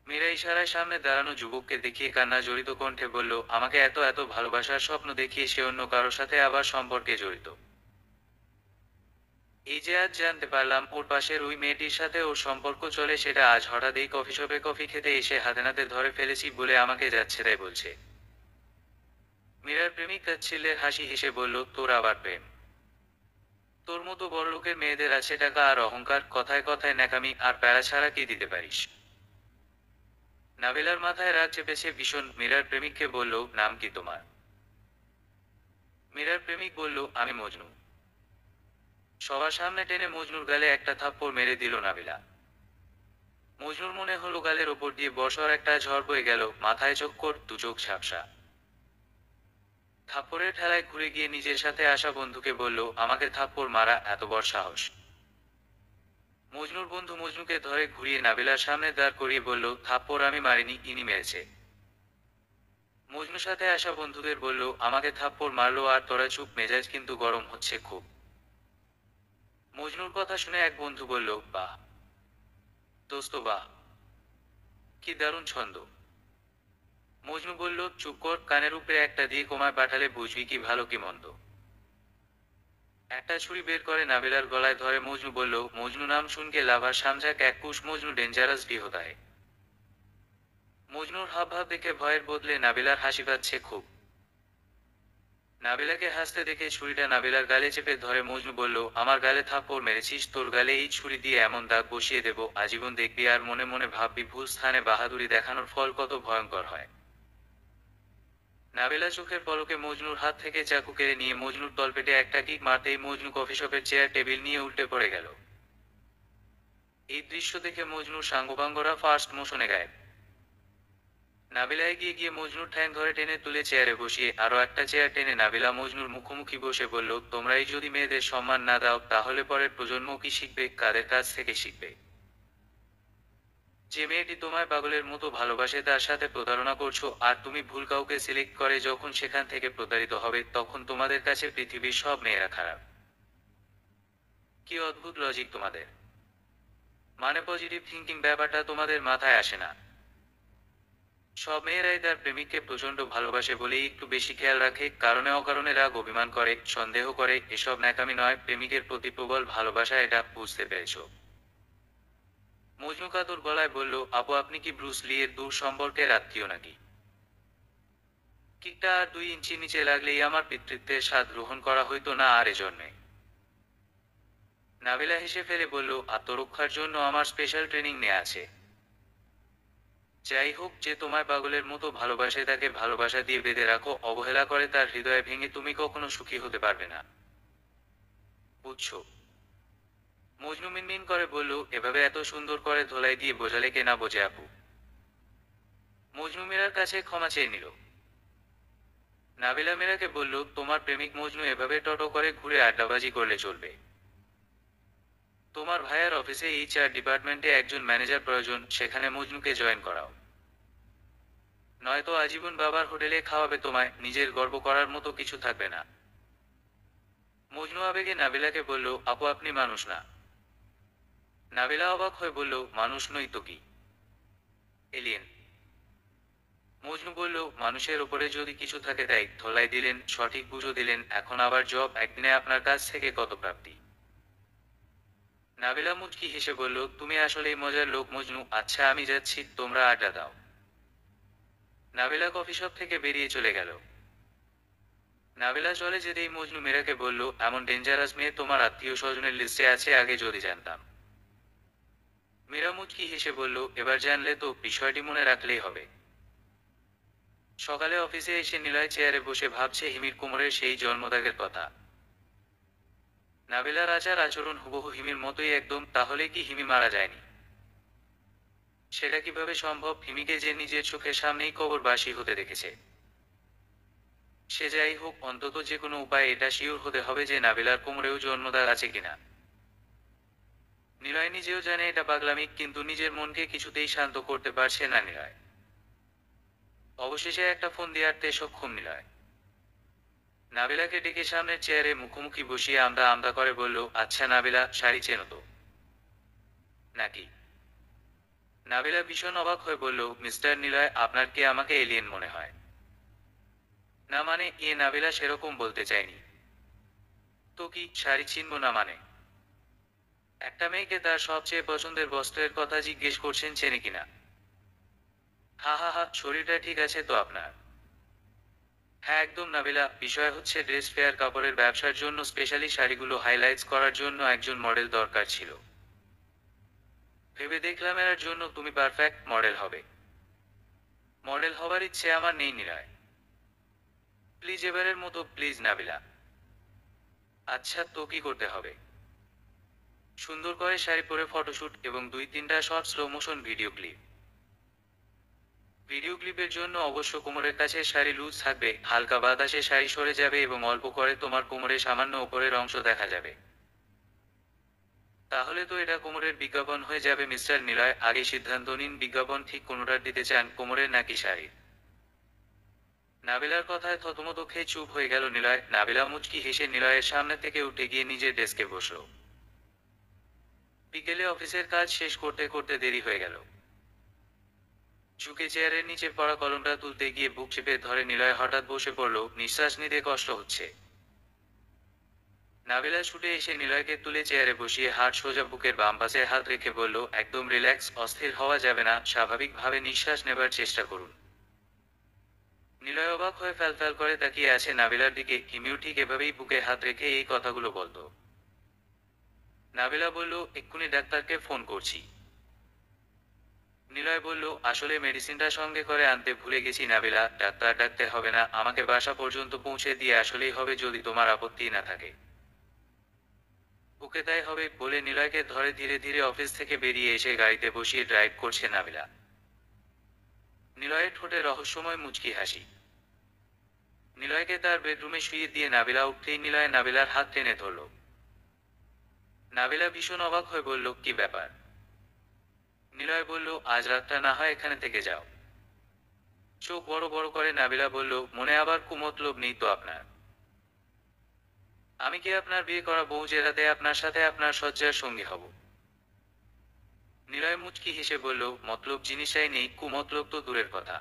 মীরা ইশারায় সামনে দাঁড়ানো যুবককে দেখিয়ে কান্না জড়িত কণ্ঠে বলল, আমাকে এত এত ভালোবাসার স্বপ্ন দেখিয়ে সে অন্য কারোর সাথে আবার সম্পর্কে জড়িত। এই যে আজ জানতে পারলাম ওর পাশের ওই মেয়েটির সাথে ওর সম্পর্ক চলে, সেটা আজ হঠাৎ এই কফি শপে কফি খেতে এসে হাতে নাতে ধরে ফেলেছি বলে আমাকে যাচ্ছে তাই বলছে। মীরার প্রেমিক তাচ্ছিল্যের হাসি হেসে বলল, তোর আবার প্রেম? তোর মতো বড়লোকের মেয়েদের আছে টাকা আর অহংকার, কথায় কথায় ন্যাকামি আর প্যারা ছাড়া কি দিতে পারিস? নাবিলার মাথায় রাগ চেপেছে ভীষণ। মীরার প্রেমিককে বলল, নাম কি তোমার? মীরার প্রেমিক বলল, আমি মজনু। সবার সামনে টেনে মজনুর গালে একটা থাপ্পড় মেরে দিল নাবিলা। মজনুর মনে হলো গালের ওপর দিয়ে বর্ষার একটা ঝড় বয়ে গেল, মাথায় চক্কর, দু চোখ ঝাপসা। থাপ্পড়ের ঠেলায় ঘুরে গিয়ে নিজের সাথে আসা বন্ধুকে বলল, আমাকে থাপ্পড় মারা এত বড় সাহস? মজনুর বন্ধু মজনুকে ধরে ঘুরিয়ে নাবিলার সামনে দাঁড় করিয়ে বলল, থাপ্পড় আমি মারিনি, ইনি মেরেছে। মজনুর সাথে আসা বন্ধুদের বলল, আমাকে থাপ্পড় মারলো আর তোরা চুপ, মেজাজ কিন্তু গরম হচ্ছে খুব। মজনুর কথা শুনে এক বন্ধু বলল, বাহ দোস্ত বাহ, কি দারুণ ছন্দ। মজনু বলল, চুপ কর, কানের উপরে একটা দিয়ে কমায় পাঠালে বুঝবি কি ভালো কি মন্দ। একটা ছুরি বের করে নাবিলার গলায় ধরে মজনু বলল, মজনু নাম শুনকে লাভার সামঝা ক্যাকুশ, মজনু ডেঞ্জারাস ভি হোতা है। মজনুর হাবভাব দেখে ভয়ের বদলে নাবিলার হাসি পাচ্ছে খুব। নাবিলাকে হাসতে দেখে ছুরিটা নাবিলার গালে চেপে ধরে মজনু বলল, আমার গালে থাপ্পড় মেরেছিস, তোর গালে এই ছুরি দিয়ে এমন দাগ বসিয়ে দেব, আজীবন দেখবি আর মনে মনে ভাববি ভুল স্থানে বাহাদুরি দেখানোর ফল কত ভয়ঙ্কর হয়। নাবিলা চোখের পলকে মজনুর হাত থেকে চাকু কেড়ে নিয়ে মজনুর তলপেটে একটা কিক মারতেই মজনু কফি শপের চেয়ার টেবিল নিয়ে উল্টে পড়ে গেল। এই দৃশ্য দেখে মজনুর সাঙ্গপাঙ্গরা ফার্স্ট মোশনে গায়েব। নাবিলা এগিয়ে গিয়ে মজনুর ঠ্যাং ধরে টেনে তুলে চেয়ারে বসিয়ে আরো একটা চেয়ার টেনে নাবিলা মজনুর মুখোমুখি বসে বলল, তোমরাই যদি মেয়েদের সম্মান না দাও তাহলে পরের প্রজন্ম কি শিখবে, কাদের কাছ থেকে শিখবে? যে মেয়েটি তোমায় পাগলের মতো ভালোবাসে তার সাথে প্রতারণা করছো, আর তুমি ভুল কাউকে সিলেক্ট করে যখন সেখান থেকে প্রতারিত হবে তখন তোমাদের কাছে পৃথিবীর সব মেয়েরা খারাপ। কি অদ্ভুত লজিক তোমাদের! মানে পজিটিভ থিঙ্কিং ব্যাপারটা তোমাদের মাথায় আসে না। সব মেয়েরাই তার প্রেমিককে প্রচন্ড ভালোবাসে বলেই একটু বেশি খেয়াল রাখে, কারণে অকারণে রাগ অভিমান করে, সন্দেহ করে, এসব ন্যাকামি নয়, প্রেমিকের প্রতি প্রবল ভালোবাসা, এটা বুঝতে পেরেছো? মজনু কাতর গলায় বলল, আপু আপনি কি ব্রুস লি এর দূর সম্পর্কের আত্মীয় নাকি? কিকটা আর 2 ইঞ্চি নিচে লাগলেই আমার পিতৃত্বের স্বাদ গ্রহণ করা হইতো না আর এজন্যে। নাবিলা হেসে ফেলে বলল, আত্মরক্ষার জন্য আমার স্পেশাল ট্রেনিং নেওয়া আছে। যাই হোক, যে তোমায় পাগলের মতো ভালোবাসে তাকে ভালোবাসা দিয়ে বেঁধে রাখো, অবহেলা করে তার হৃদয়ে ভেঙে তুমি কখনো সুখী হতে পারবে না। বুঝছো? মজনু মিনমিন করে বলল, এভাবে এত সুন্দর করে ধোলাই দিয়ে বোঝালে কে না বোঝে আপু। মজনু মীরার কাছে ক্ষমা চেয়ে নিল। নাবিলা মীরাকে বলল, তোমার প্রেমিক মজনু এভাবে টটো করে ঘুরে আড্ডাবাজি করলে চলবে? তোমার ভাইয়ার অফিসে এইচআর ডিপার্টমেন্টে একজন ম্যানেজার প্রয়োজন, সেখানে মজনুকে জয়েন করাও। নয়তো আজীবন বাবার হোটেলে খাওয়াবে তোমায়, নিজের গর্ব করার মতো কিছু থাকবে না। মজনু আবেগে নাবিলাকে বলল, আপু আপনি মানুষ না। নাবিলা অবাক হয়ে বলল, মানুষ নই তো কি? এলিয়েন। মজনু বলল, মানুষের উপরে যদি কিছু থাকে তাই ধোলাই দিলেন, সঠিক বুঝো দিলেন, এখন আবার জব, একদিনে আপনার কাছ থেকে কত প্রাপ্তি। নাবিলা মুচকি হেসে বলল, তুমি আসলেই মজার লোক মজনু, আচ্ছা আমি যাচ্ছি, তোমরা আড্ডা দাও। নাবিলা কফি শপ থেকে বেরিয়ে চলে গেল। নাবিলা চলে যেতেই মজনু মীরাকে বলল, এমন ডেঞ্জারাস মেয়ে তোমার আত্মীয় স্বজনের লিস্টে আছে, আগে যদি জানতাম। মীরা মুচকি হেসে বলল, এবার জানলে তো, বিষয়টি মনে রাখলেই হবে। সকালে অফিসে এসে নিলয় চেয়ারে বসে ভাবছে হিমির কোমরের সেই জন্মদাগের কথা। নাবিলার আচার আচরণ হুবহু হিমির মতোই একদম, তাহলে কি হিমি মারা যায়নি? সেটা কিভাবে সম্ভব? হিমিকে যে নিজের চোখের সামনেই কবরবাসী হতে দেখেছে। সে যাই হোক, অন্তত যে কোনো উপায়ে এটা শিওর হতে হবে যে নাবিলার কোমরেও জন্মদাগ আছে কিনা। নিলয় নিজেও জানে এটা পাগলামি, কিন্তু নিজের মনকে কিছুতেই শান্ত করতে পারছে না নিলয়। অবশেষে একটা ফোন দিয়ে আটতে সক্ষম নিলয়। নাবিলাকে ডেকে সামনের চেয়ারে মুখোমুখি বসিয়ে আমদা আমদা করে বলল, আচ্ছা নাবিলা, শাড়ি চেনো তো নাকি? নাবিলা ভীষণ অবাক হয়ে বলল, মিস্টার নিলয়, আপনার কি আমাকে এলিয়েন মনে হয়? না মানে, নাবিলা সেরকম বলতে চাইনি। তো কি, শাড়ি চিনব না মানে? একটা মেয়েকে তার সবচেয়ে পছন্দের বস্ত্রের কথা জিজ্ঞেস করছেন চেনে কিনা? হা হা হা, শরীরটা ঠিক আছে তো আপনার? হ্যাঁ একদম নাবিলা, বিষয় হচ্ছে ড্রেস ফেয়ার কাপড়ের ব্যবসার জন্য স্পেশালি শাড়িগুলো হাইলাইটস করার জন্য একজন মডেল দরকার ছিল। ভেবে দেখলাম এর জন্য তুমি পারফেক্ট মডেল হবে। মডেল হবার ইচ্ছে আমার নেই নিলয়। প্লিজ এবারের মতো প্লিজ নাবিলা। আচ্ছা তো কি করতে হবে? সুন্দর করে শাড়ি পরে ফটোশুট এবং 2-3টা short slow motion video clip. Video ক্লিপের জন্য অবশ্য কোমরের কাছে শাড়ি লুজ থাকবে, হালকা বাতাসে শাড়ি সরে যাবে এবং অল্প করে তোমার কোমরে সামান্য উপরের অংশ দেখা যাবে। তাহলে তো এটা কোমরের বিজ্ঞাপন হয়ে যাবে মিস্টার নিলয়, আগে সিদ্ধান্ত নিন, বিজ্ঞাপন ঠিক কোনোটার দিতে চান, কোমরের নাকি শাড়ির? নাবিলার কথায় থতমত খেয়ে চুপ হয়ে গেল নিলয়। নাবিলা মুচকি হেসে নিলয়ের সামনে থেকে উঠে গিয়ে নিজের ডেস্কে বসল। বিকেলে অফিসের কাজ শেষ করতে করতে দেরি হয়ে গেল। ঝুঁকে চেয়ারের নিচে পড়া কলমটা তুলতে গিয়ে বুক চেপে ধরে নিলয় হঠাৎ বসে পড়ল, নিঃশ্বাস নিতে কষ্ট হচ্ছে। নাবিলা ছুটে এসে নিলয়কে তুলে চেয়ারে বসিয়ে হাত সোজা বুকের বাম পাশে হাত রেখে বলল, একদম রিল্যাক্স, অস্থির হওয়া যাবে না, স্বাভাবিকভাবে নিঃশ্বাস নেবার চেষ্টা করুন। নিলয় অবাক হয়ে ফ্যালফ্যাল করে তাকিয়ে আছে নাবিলার দিকে, হিমিও ঠিক এভাবেই বুকে হাত রেখে এই কথাগুলো বলতো। নাবিলা বলল, এক্ষুনি ডাক্তারকে ফোন করছি। নিলয় বলল, আসলে মেডিসিনটা সঙ্গে করে আনতে ভুলে গেছি নাবিলা, ডাক্তার ডাকতে হবে না, আমাকে বাসা পর্যন্ত পৌঁছে দিয়ে আসলেই হবে যদি তোমার আপত্তি না থাকে। ওকে তাই হবে বলে নিলয়কে ধরে ধীরে ধীরে অফিস থেকে বেরিয়ে এসে গাড়িতে বসিয়ে ড্রাইভ করছে নাবিলা। নিলয়ের ঠোঁটে রহস্যময় মুচকি হাসি। নিলয়কে তার বেডরুমে শুইয়ে দিয়ে নাবিলা উঠতেই নিলয় নাবিলার হাত টেনে ধরল। নাবিলা ভীষণ অবাক হয়ে বলল, কি ব্যাপার? নিলয় বলল, আজ রাতটা না হয় এখানে থেকে যাও। চোখ বড় বড় করে নাবিলা বলল, মনে আবার কুমতলব নেই তো আপনার? আমি কি আপনার বিয়ে করা বউ যে রাতে আপনার সাথে আপনার শয্যার সঙ্গী হব? নিলয় মুচকি হেসে বলল, মতলব জিনিসটাই নেই, কুমতলব তো দূরের কথা।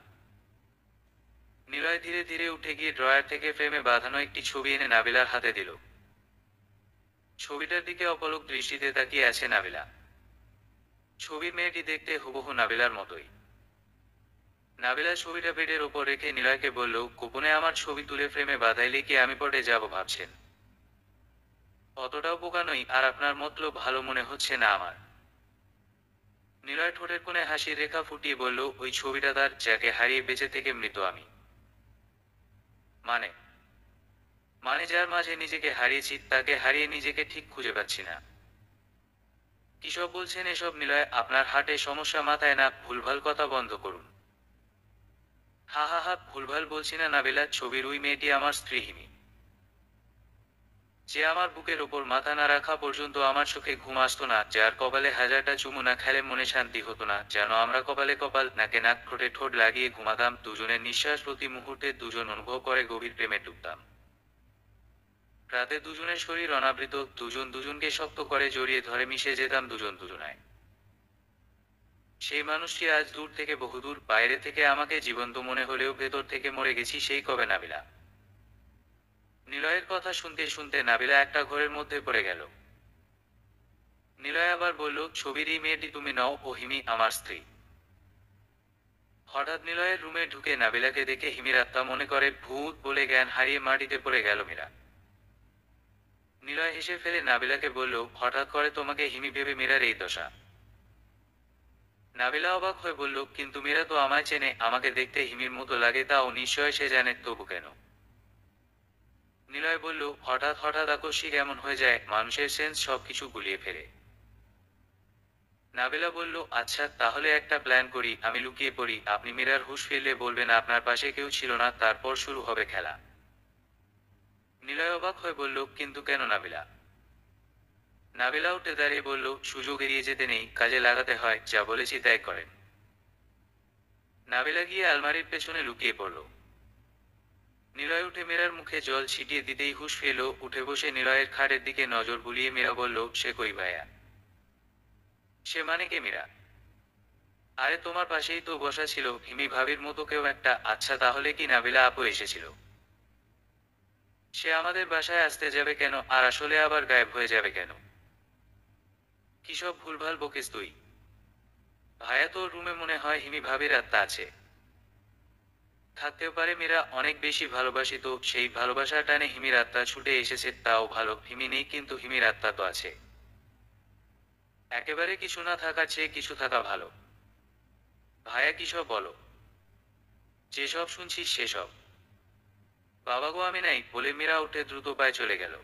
নিলয় ধীরে ধীরে উঠে গিয়ে ড্রয়ার থেকে ফ্রেমে বাঁধানো একটি ছবি এনে নাবিলার হাতে দিল। ছবিটার দিকে অপলক দৃষ্টিতে তাকিয়ে আছে নাবিলা। ছবির মেয়েটি দেখতে হুবহু নাবিলার মতোই। নাবিলা ছবিটা বেডের ওপর রেখে নিলয়কে বলল, গোপনে আমার ছবি তুলে ফ্রেমে বাঁধাইলে কি আমি পটে যাব ভাবছেন? অতটাও বোকা নই, আর আপনার মতলব ভালো মনে হচ্ছে না আমার। নিলয় ঠোঁটের কোণে হাসির রেখা ফুটিয়ে বলল, ওই ছবিটা তার, যাকে হারিয়ে বেঁচে থেকে মৃত আমি। মানে? মানে যার মাঝে নিজেকে হারিয়েছি, তাকে হারিয়ে নিজেকে ঠিক খুঁজে পাচ্ছি না। কিসব বলছেন এসব নিলয়? আপনার হার্টে সমস্যা মাথায় না, ভুলভাল কথা বন্ধ করুন। হা হা হা, ভুলভাল বলছি না নাবিলা, ছবির ওই মেয়েটি আমার স্ত্রী হিমি। যে আমার বুকের ওপর মাথা না রাখা পর্যন্ত আমার চোখে ঘুম আসতো না, যার কপালে হাজারটা চুমু না খেলে মনে শান্তি হতো না, যেন আমরা কপালে কপাল, নাকে নাক, ঠোঁটে ঠোঁট লাগিয়ে ঘুমাতাম, দুজনের নিঃশ্বাস প্রতি মুহূর্তে দুজন অনুভব করে গভীর প্রেমে ডুবতাম। রাতে দুজনের শরীর অনাবৃত, দুজন দুজনকে শক্ত করে জড়িয়ে ধরে মিশে যেতাম দুজন দুজনায়। সেই মানুষটি আজ দূর থেকে, বহুদূর, বাইরে থেকে আমাকে জীবন্ত মনে হলেও ভেতর থেকে মরে গেছি সেই কবে নাবিলা। নিলয়ের কথা শুনতে শুনতে নাবিলা একটা ঘরের মধ্যে পড়ে গেল। নিলয় আবার বলল, ছবির এই মেয়েটি তুমি নও? ও হিমি, আমার স্ত্রী। হঠাৎ নিলয়ের রুমে ঢুকে নাবিলাকে দেখে হিমির আত্মা মনে করে ভূত বলে জ্ঞান হারিয়ে মাটিতে পড়ে গেল মীরা। নিলয় হেসে ফেলে নাবিলাকে বলল, হঠাৎ করে তোমাকে হিমি ভেবে মীরার এই দশা? নাবিলা অবাক হয়ে বলল, কিন্তু মীরা তো আমায় চেনে, আমাকে দেখতে হিমির মতো লাগে, তাও নিশ্চয় সে জানে, তবু কেন? নিলয় বলল, হঠাৎ হঠাৎ আকস্মিক এমন হয়ে যায়, মানুষের সেন্স সবকিছু গুলিয়ে ফেলে। নাবিলা বলল, আচ্ছা তাহলে একটা প্ল্যান করি, আমি লুকিয়ে পড়ি, আপনি মীরার হুঁশ ফিরলে বলবেন আপনার পাশে কেউ ছিল না, তারপর শুরু হবে খেলা। নিলয় অবাক হয়ে বলল, কিন্তু কেন নাবিলা? নাবিলা উঠে দাঁড়িয়ে বলল, সুযোগ এড়িয়ে যেতে নেই, কাজে লাগাতে হয়, যা বলেছি তাই করেন। নাবিলা গিয়ে আলমারির পেছনে লুকিয়ে পড়ল। নিলয় উঠে মীরার মুখে জল ছিটিয়ে দিতেই হুঁশ ফিরল, উঠে বসে নিলয়ের খাটের দিকে নজর বুলিয়ে মীরা বলল, সে কই ভাইয়া? সে মানে কে মীরা? আরে তোমার পাশেই তো বসা ছিল, হিমি ভাবির মতো কেউ একটা। আচ্ছা তাহলে কি নাবিলা আপু এসেছিল? সে আমাদের বাসায় আসতে যাবে কেন, আর আসলে আবার গায়েব হয়ে যাবে কেন? কিসব ভুলভাল বকিস তুই? ভাইয়া তোর রুমে মনে হয় হিমি ভাবির আত্মা আছে। থাকতেও পারে, মীরা অনেক বেশি ভালোবাসিত, সেই ভালোবাসার টানে হিমির আত্মা ছুটে এসেছে, তাও ভালো, হিমি নেই কিন্তু হিমির আত্মা তো আছে। একেবারে কিছু না থাকার চেয়ে কিছু থাকা ভালো। ভাইয়া কিসব বলো? যেসব শুনছিস সেসব। বাবা গো আমি নাই, বলে মীরা উঠে দ্রুত পায়ে চলে গেল।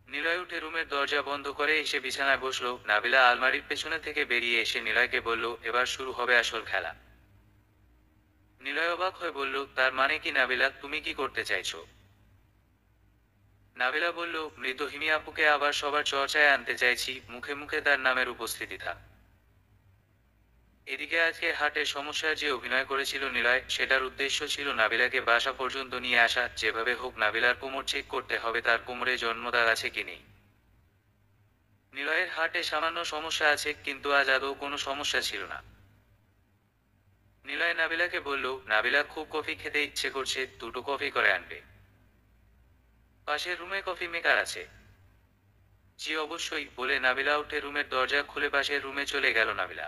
নিলয় উঠে রুমের দরজা বন্ধ করে এসে বিছানায় বসলো। নাবিলা আলমারির পেছনে থেকে বেরিয়ে এসে নিলয়কে বলল, এবার শুরু হবে আসল খেলা। নিলয় অবাক হয়ে বলল, তার মানে কি নাবিলা, তুমি কি করতে চাইছো? নাবিলা বলল, মৃত হিমি আপুকে আবার সবার চর্চায় আনতে চাইছি, মুখে মুখে তার নামের উপস্থিতি থাক। এদিকে আজকে হার্টের সমস্যার যে অভিনয় করেছিল নিলয়, সেটার উদ্দেশ্য ছিল নাবিলাকে বাসা পর্যন্ত নিয়ে আসা, যেভাবে হোক নাবিলার কোমর চেক করতে হবে, তার কোমরে জন্মদাগ আছে কি নেই। নিলয়ের হার্টে সামান্য সমস্যা আছে, কিন্তু আজ আদৌ কোনো সমস্যা ছিল না। নিলয় নাবিলাকে বলল, নাবিলা খুব কফি খেতে ইচ্ছে করছে, দুটো কফি করে আনবে। পাশের রুমে কফি মেকার আছে? জি অবশ্যই, বলে নাবিলা উঠে রুমের দরজা খুলে পাশের রুমে চলে গেল নাবিলা।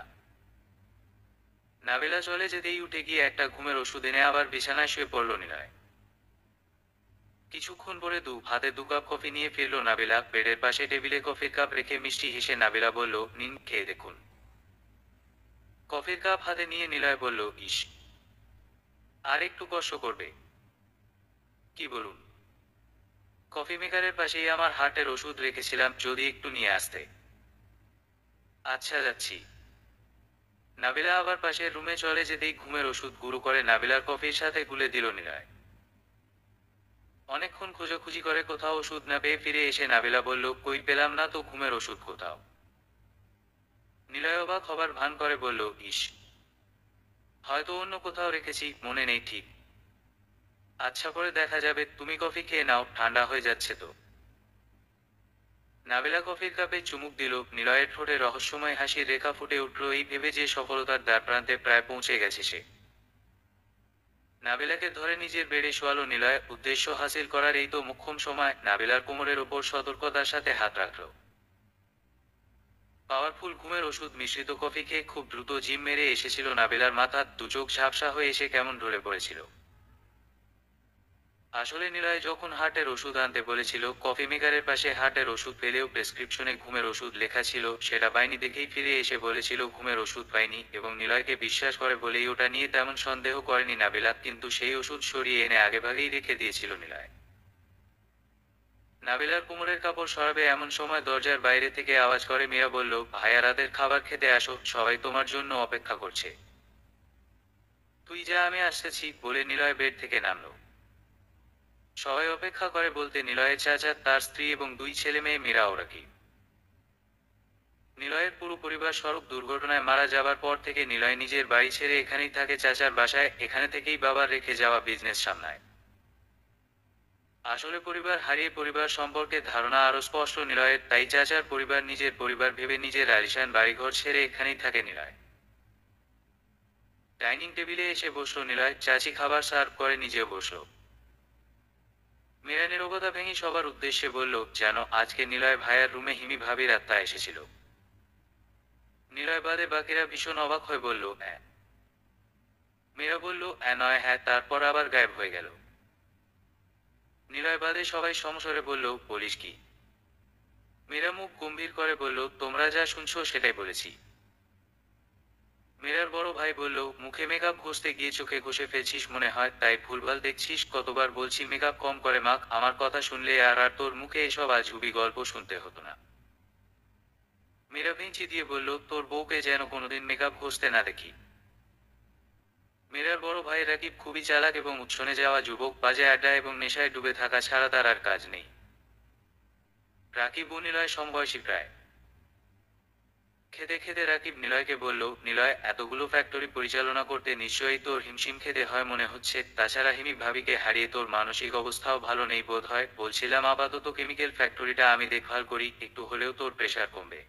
নাবিলা চলে যেতেই উঠে গিয়ে একটা ঘুমের ওষুধ এনে আবার বিছানায় শুয়ে পড়ল নিলয়। কিছুক্ষণ পরে হাতে 2 কাপ কফি নিয়ে ফিরল নাবিলা। বেডের পাশে টেবিলে কফির কাপ রেখে মিষ্টি হেসে নাবিলা বলল, নিন, খেয়ে দেখুন। কফির কাপ হাতে নিয়ে নিলয় বলল, ইস, আর একটু কষ্ট করবে? কি বলুন? কফি মেকারের পাশেই আমার হার্টের ওষুধ রেখেছিলাম, যদি একটু নিয়ে আসতে। আচ্ছা যাচ্ছি। নাবিলা আবার পাশের রুমে চলে যেতেই ঘুমের ওষুধ গুঁড়ো করে নাবিলার কফির সাথে গুলে দিল নিলয়। অনেকক্ষণ খোঁজাখুঁজি করে কোথাও ওষুধ না পেয়ে ফিরে এসে নাবিলা বলল, কই, পেলাম না তো ঘুমের ওষুধ কোথাও। নিলয় অবাক হবার ভান করে বলল, ইস, হয়তো অন্য কোথাও রেখেছি, মনে নেই ঠিক। আচ্ছা পরে দেখা যাবে, তুমি কফি খেয়ে নাও, ঠান্ডা হয়ে যাচ্ছে তো। নাবিলা কফির কাপে চুমুক দিল। নিলয়ের ঠোঁটে রহস্যময় হাসির রেখা ফুটে উঠল, এই ভেবে যে সফলতার দ্বারপ্রান্তে প্রায় পৌঁছে গেছে সে। নাবিলাকে ধরে নিজের বেডে শোয়ালো নিলয়। উদ্দেশ্য হাসিল করার এই তো মোক্ষম সময়। নাবিলার কোমরের ওপর সতর্কতার সাথে হাত রাখল। পাওয়ারফুল ঘুমের ওষুধ মিশ্রিত কফি খেয়ে খুব দ্রুত জিম মেরে এসেছিল নাবিলার মাথা। 2 চোখ ঝাপসা হয়ে এসে কেমন ঢলে পড়েছিল। আসলে নিলয় যখন হার্টের ওষুধ আনতে বলেছিল, কফি মেকারের পাশে হার্টের ওষুধ পেলেও প্রেসক্রিপশনে ঘুমের ওষুধ লেখা ছিল, সেটা পায়নি দেখেই ফিরে এসে বলেছিল ঘুমের ওষুধ পায়নি, এবং নিলয়কে বিশ্বাস করে বলেই ওটা নিয়ে তেমন সন্দেহ করেনি নাবিলা, কিন্তু সেই ওষুধ সরিয়ে এনে আগেভাগেই রেখে দিয়েছিল নিলয়। নাবিলার কোমরের কাপড় সরাবে এমন সময় দরজার বাইরে থেকে আওয়াজ করে মীরা বলল, ভাইয়া রাতের খাবার খেতে আসো, সবাই তোমার জন্য অপেক্ষা করছে। তুই যা, আমি আসতেছি, বলে নিলয় বেড থেকে নামলো। সবাই অপেক্ষা করে বলতে নিলয়ের চাচা, তার স্ত্রী এবং দুই ছেলে মেয়ে মীরা ও রাকিব। নিলয়ের পুরো পরিবার সড়ক দুর্ঘটনায় মারা যাবার পর থেকে নিলয় নিজের বাড়ি ছেড়ে এখানেই থাকে, চাচার বাসায়, এখানে থেকেই বাবার রেখে যাওয়া বিজনেস সামলায়। আসলে পরিবার হারিয়ে পরিবার সম্পর্কে ধারণা আরো স্পষ্ট নিলয়ের, তাই চাচার পরিবার নিজের পরিবার ভেবে নিজের আলিশান বাড়িঘর ছেড়ে এখানেই থাকে নিলয়। ডাইনিং টেবিলে এসে বসলো নিলয়, চাচি খাবার সার্ভ করে নিজেও বসলো। মীরা নীরবতা ভেঙে সবার উদ্দেশ্যে বলল, জানো আজকে নিলয় ভাইয়ার রুমে হিমি ভাবির আত্মা এসেছিল। নিলয় বাদে বাকিরা ভীষণ অবাক হয়ে বলল, হ্যাঁ। মীরা বলল, হ্যাঁ নয় হ্যাঁ, তারপর আবার গায়েব হয়ে গেল। নিলয় বাদে সবাই সমস্বরে বলল, বলিস কি? মীরা মুখ গম্ভীর করে বলল, তোমরা যা শুনছো সেটাই বলেছি। মীরার বড় ভাই বলল, মুখে মেকআপ ঘষতে গিয়ে চোখে ঘষে ফেলছিস মনে হয়, তাই ভুলভাল দেখছিস, কতবার বলছি মেকআপ কম করে মাখ, আমার কথা শুনলে আর আর তোর মুখে এসব আজগুবি গল্প শুনতে হতো না। মীরা ভেঙচি দিয়ে বলল, তোর বউকে যেন কোনোদিন মেকআপ ঘষতে না দেখি। মীরার বড় ভাই রাকিব খুবই চালাক এবং উচ্ছনে যাওয়া যুবক, বাজে আড্ডা এবং নেশায় ডুবে থাকা ছাড়া তার আর কাজ নেই। রাকিব ও নিলয় সমবয়সী প্রায়। খেতে খেতে রাকিব নিলয়কে বলল, নিলয়, এতগুলো ফ্যাক্টরি পরিচালনা করতে নিশ্চয়ই তোর হিমশিম খেতে হয় মনে হচ্ছে, তাছাড়া হিমি ভাবিকে হারিয়ে তোর মানসিক অবস্থাও ভালো নেই বোধ হয়, বলছিলাম আপাতত কেমিক্যাল ফ্যাক্টরিটা আমি দেখভাল করি, একটু হলেও তোর প্রেশার কমবে।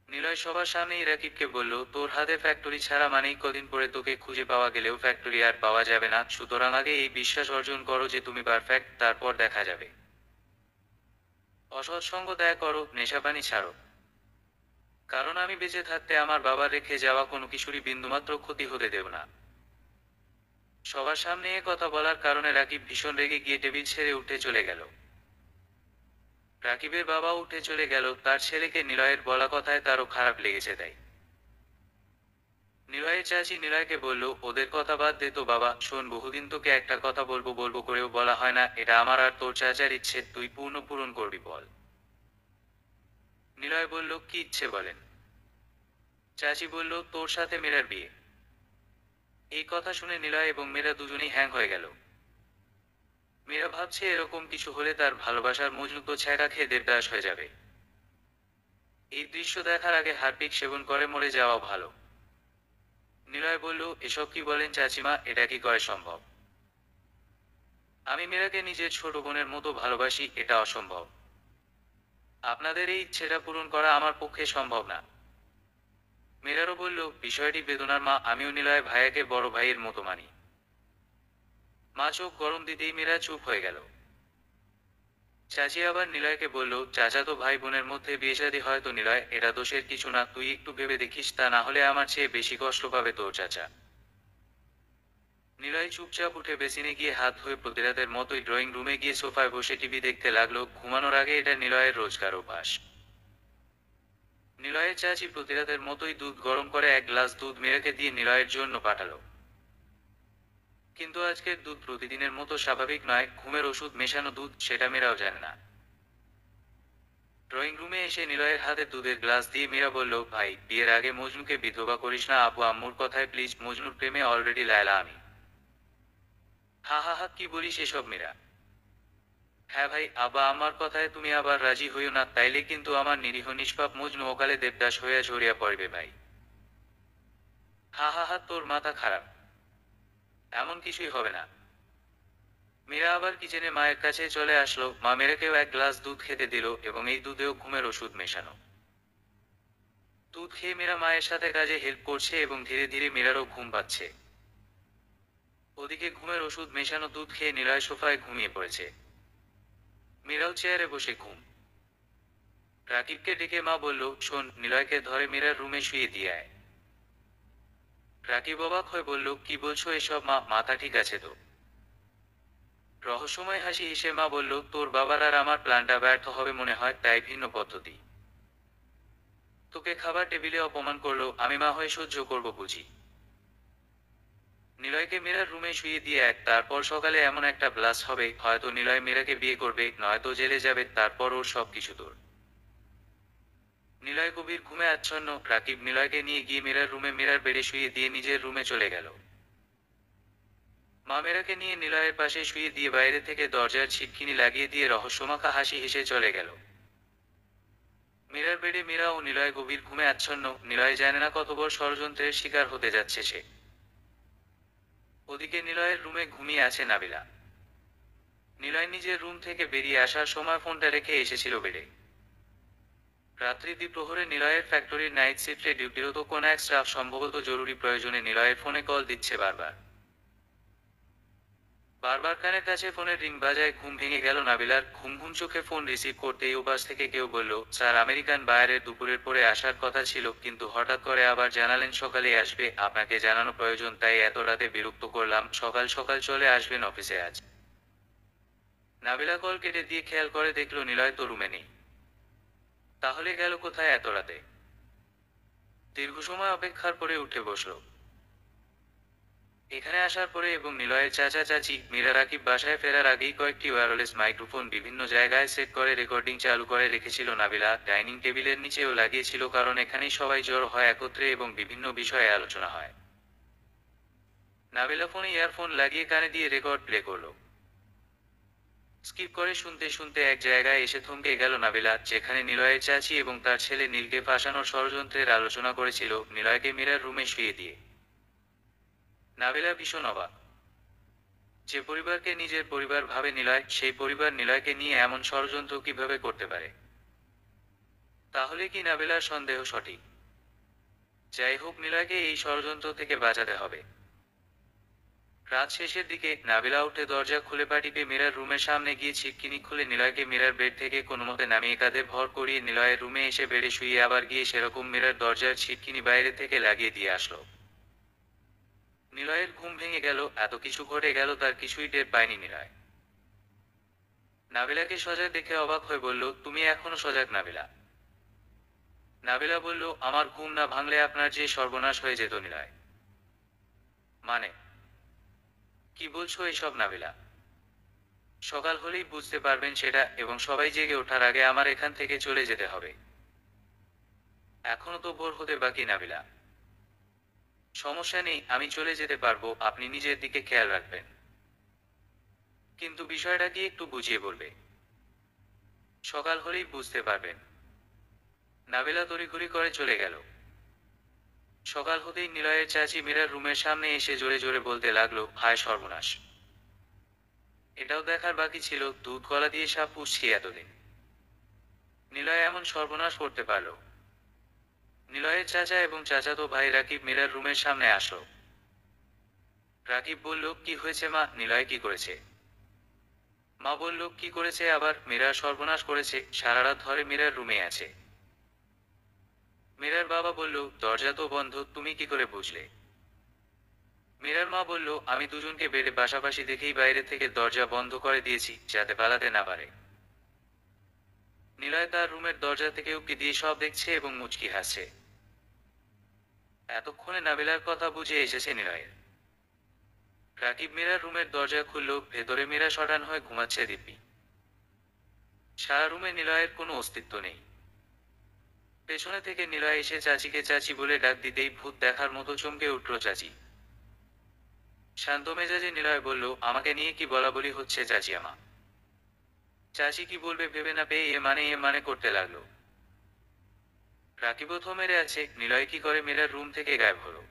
নিলয় সবার সামনেই রাকিবকে বলল, তোর হাতে ফ্যাক্টরি ছাড়া মানেই কদিন পরে তোকে খুঁজে পাওয়া গেলেও ফ্যাক্টরি আর পাওয়া যাবে না, সুতরাং আগে এই বিশ্বাস অর্জন করো যে তুমি পারফেক্ট, তারপর দেখা যাবে। অসৎ সঙ্গ ত্যাগ করো, নেশাপানি ছাড়ো। কারণ আমি বেঁচে থাকতে আমার বাবার রেখে যাওয়া কোনো কিছুরই বিন্দুমাত্র ক্ষতি হতে দেব না। সবার সামনে এ কথা বলার কারণে রাকিব ভীষণ রেগে গিয়ে টেবিল ছেড়ে উঠে চলে গেল। রাকিবের বাবা উঠে চলে গেল, তার ছেলেকে নিলয়ের বলা কথায় তারও খারাপ লেগেছে তাই। নিলয়ের চাচি নিলয়কে বলল, ওদের কথা বাদ দে তো বাবা, শোন, বহুদিন তোকে একটা কথা বলবো বলবো করেও বলা হয় না, এটা আমার আর তোর চাচার ইচ্ছে, তুই পূরণ করবি, বল। নিলয় বলল, কি ইচ্ছে বলেন। চাচি বলল, তোর সাথে মীরার বিয়ে। এই কথা শুনে নিলয় এবং মীরা দুজনেই হ্যাং হয়ে গেল। মীরা ভাবছে এরকম কিছু হলে তার ভালোবাসার মজনু তো ছ্যাঁকা খেয়ে দেবদাস হয়ে যাবে। এই দৃশ্য দেখার আগে হারপিক সেবন করে মরে যাওয়া ভালো। নিলয় বলল, এসব কি বলেন চাচিমা, এটা কি করে সম্ভব? আমি মীরাকে নিজের ছোট বোনের মতো ভালোবাসি, এটা অসম্ভব। আপনাদের এই ইচ্ছেটা পূরণ করা আমার পক্ষে সম্ভব না। মীরারও বলল, বিষয়টি বেদনার মা, আমিও নিলয় ভাইয়াকে বড় ভাইয়ের মতো মানি। মা চোখ গরম দিতেই মীরা চুপ হয়ে গেল। চাচি আবার নিলয়কে বলল, চাচাতো ভাই বোনের মধ্যে বিয়ে শাদী হয় তো নিলয়, এটা দোষের কিছু না, তুই একটু ভেবে দেখিস, তা না হলে আমার চেয়ে বেশি কষ্ট পাবে তোর চাচা। নিলয় চুপচাপ উঠে বেসিনে গিয়ে হাত ধুয়ে প্রতিরাতের মতোই ড্রয়িং রুমে গিয়ে সোফায় বসে টিভি দেখতে লাগলো, ঘুমানোর আগে এটা নিলয়ের রোজকার অভ্যাস। নিলয়ের চাচি প্রতিরাতের মতোই দুধ গরম করে এক গ্লাস দুধ মীরাকে দিয়ে নিলয়ের জন্য পাঠালো। কিন্তু আজকের দুধ প্রতিদিনের মতো স্বাভাবিক নয়, ঘুমের ওষুধ মেশানো দুধ, সেটা মীরাও জানে না। ড্রয়িং রুমে এসে নিলয়ের হাতে দুধের গ্লাস দিয়ে মীরা বলল, ভাই, বিয়ের আগে মজনুকে বিধবা করিস না, আব্বু আম্মুর কথায় প্লিজ, মজনুর প্রেমে অলরেডি লায়লা আমি। হা হা হা, কি বলিস এসব মীরা? হ্যাঁ ভাই, আব্বা আমার কথায় তুমি আবার রাজি হইও না, তাইলে কিন্তু আমার নিরীহ নিষ্পাপ মজনু অকালে দেবদাস হইয়া ঝরিয়া পড়বে ভাই। হা হা হা, তোর মাথা খারাপ। এমন কিছুই হবে না। মীরা আবার কিচেনে মায়ের কাছে চলে আসলো, মা মেয়েকেও এক গ্লাস দুধ খেতে দিল, এবং এই দুধেও ঘুমের ওষুধ মেশানো। দুধ খেয়ে মীরা মায়ের সাথে কাজে হেল্প করছে এবং ধীরে ধীরে মীরারও ঘুম পাচ্ছে। ওদিকে ঘুমের ওষুধ মেশানো দুধ খেয়ে নিলয় সোফায় ঘুমিয়ে পড়েছে। মীরাও চেয়ারে বসে ঘুম। রাকিবকে ডেকে মা বলল, শোন, নিলয়কে ধরে মীরার রুমে শুয়ে দিয়ে আয়। রাকিব অবাক হয়ে বলল, কি বলছো এসব মা, মাথা ঠিক আছে তো? রহস্যময় হাসি হেসে মা বলল, তোর বাবার আর আমার প্ল্যানটা ব্যর্থ হবে মনে হয়, তাই ভিন্ন পদ্ধতি। তোকে খাবার টেবিলে অপমান করলো, আমি মা হয়ে সহ্য করব বুঝি? নিলয়কে মীরার রুমে শুইয়ে দিয়ে তারপর সকালে এমন একটা ব্লাস্ট হবে, হয়তো নিলয় মীরাকে বিয়ে করবে, নয়তো জেলে যাবে, তারপর ওর সবকিছু তোর। নিলয় গভীর ঘুমে আচ্ছন্ন। রাকিব নিলয়কে নিয়ে গিয়ে মীরার রুমে মীরার বেডে শুইয়ে দিয়ে নিজের রুমে চলে গেল। মা মীরাকে নিয়ে নিলয়ের পাশে শুইয়ে দিয়ে বাইরে থেকে দরজার ছিটকিনি লাগিয়ে দিয়ে রহস্যমাখা হাসি হেসে চলে গেল। মীরার বেডে মীরা ও নিলয় গভীর ঘুমে আচ্ছন্ন। নিলয় জানে না কত বড় ষড়যন্ত্রের শিকার হতে যাচ্ছে সে। ওদিকে নিলয়ের রুমে ঘুমিয়ে আছে নাবিলা। নিলয় নিজের রুম থেকে বেরিয়ে আসার সময় ফোনটা রেখে এসেছিল বেডে। রাত্রি দ্বিপ্রহরে নিলয়ের ফ্যাক্টরির নাইট শিফটে ডিউটিরত কোন এক স্টাফ সম্ভবত জরুরি প্রয়োজনে নিলয়ের ফোনে কল দিচ্ছে বারবার। বারবার কানের কাছে ফোনের রিং বাজায়। ঘুম ভেঙে গেল নাবিলার। ঘুম ঘুম চোখে ফোন রিসিভ করতেই ওপাশ থেকে কেউ বলল, স্যার, আমেরিকান বায়ারের দুপুরের পরে আসার কথা ছিল, কিন্তু হঠাৎ করে আবার জানালেন সকালে আসবে। আপনাকে জানানো প্রয়োজন, তাই এত রাতে বিরক্ত করলাম। সকাল সকাল চলে আসবেন অফিসে আজ। নাবিলা কল কেটে দিয়ে খেয়াল করে দেখল নিলয় তো রুমে নেই। তাহলে গেল কোথায় এত রাতে? দীর্ঘ সময় অপেক্ষার পরে উঠে বসল। এখানে আসার পরে এবং নিলয়ের চাচা চাচি মীরা রাকিব বাসায় ফেরার আগেই কয়েকটি ওয়্যারলেস মাইক্রোফোন বিভিন্ন জায়গায় সেট করে রেকর্ডিং চালু করে রেখেছিল নাবিলা। ডাইনিং টেবিলের নিচেও লাগিয়েছিল, কারণ এখানেই সবাই জড়ো হয় একত্রে এবং বিভিন্ন বিষয়ে আলোচনা হয়। নাবিলা ফোনে ইয়ারফোন লাগিয়ে কানে দিয়ে রেকর্ড প্লে করলো। স্কিপ করে শুনতে শুনতে এক জায়গায় এসে থমকে গেল নাবিলা, যেখানে নিলয়ের চাচি এবং তার ছেলে নীলকে ফাঁসানোর ষড়যন্ত্রের আলোচনা করেছিল নিলয়কে মীরার রুমে শুইয়ে দিয়ে। নাবিলা ভীষণ অবাক। যে পরিবারকে নিজের পরিবার ভাবে নিলয়, সেই পরিবার নিলয়কে নিয়ে এমন ষড়যন্ত্র কিভাবে করতে পারে? তাহলে কি নাবিলার সন্দেহ সঠিক? যাই হোক, নিলয়কে এই ষড়যন্ত্র থেকে বাঁচাতে হবে। রাত শেষের দিকে নাবিলা উঠে দরজা খুলে পা টিপে মীরার রুমের সামনে গিয়ে ছিটকিনি খুলে নিলয়কে মীরার বেড থেকে কোনোমতে নামিয়ে কাঁধে ভর করিয়ে নিলয়ের রুমে এসে বেডে শুয়ে আবার গিয়ে সেরকম মীরার দরজার ছিটকিনি বাইরে থেকে লাগিয়ে দিয়ে আসলো। নিলয়ের ঘুম ভেঙে গেল। এত কিছু ঘটে গেল তার কিছুই টের পায়নি নিলয়। নাবিলাকে সজাগ দেখে অবাক হয়ে বলল, তুমি এখনো সজাগ নাবিলা? নাবিলা বলল, আমার ঘুম না ভাঙলে আপনার যে সর্বনাশ হয়ে যেত নিলয়। মানে? কি বলছো এসব নাবিলা? সকাল হলেই বুঝতে পারবেন সেটা, এবং সবাই জেগে ওঠার আগে আমার এখান থেকে চলে যেতে হবে। এখনো তো ভোর হতে বাকি নাবিলা। সমস্যা নেই, আমি চলে যেতে পারবো, আপনি নিজের দিকে খেয়াল রাখবেন। কিন্তু বিষয়টা কি একটু বুঝিয়ে বলবে? সকাল হলেই বুঝতে পারবেন। নাবিলা তড়িঘড়ি করে চলে গেল। সকাল হতেই নিলয়ের চাচি মীরার রুমের সামনে এসে জোরে জোরে বলতে লাগলো, হায় সর্বনাশ! এটাও দেখার বাকি ছিল, দুধ কলা দিয়ে সাপ পুষছি এতদিন, নিলয় এমন সর্বনাশ করতে পারল। নিলয়ের চাচা এবং চাচাতো ভাই রাকিব মীরার রুমের সামনে আসলো। রাকিব বলল, কি হয়েছে মা, নিলয় কি করেছে? মা বলল, কি করেছে আবার? মীরার সর্বনাশ করেছে, সারা রাত ধরে মীরার রুমে আছে। মীরার বাবা বলল, দরজা তো বন্ধ, তুমি কি করে বুঝলে? মীরার মা বলল, আমি দুজনকে বেডে পাশাপাশি দেখেই বাইরে থেকে দরজা বন্ধ করে দিয়েছি, যাতে পালাতে না পারে। নিলয় তার রুমের দরজা থেকে উঁকি দিয়ে সব দেখছে এবং মুচকি হাসছে। এতক্ষণে নাবিলার কথা বুঝে এসেছে নিলয়ের। রাকিব মীরার রুমের দরজা খুলল। ভেতরে মীরা শটান হয়ে ঘুমাচ্ছে দিব্যি। সারা রুমে নিলয়ের কোনো অস্তিত্ব নেই। পেছনে থেকে নিলয় এসে চাচিকে চাচি বলে ডাক দিতেই ভূত দেখার মতো চমকে উঠল চাচি। শান্ত মেজাজে নিলয় বলল, আমাকে নিয়ে কি বলাবলি হচ্ছে চাচি আমা? চাচি কি বলবে ভেবে না পেয়ে এ মানে করতে লাগলো। রাকিবও থমেরে আছে। নিলয় কি করে মীরার রুম থেকে গায়েব হলো?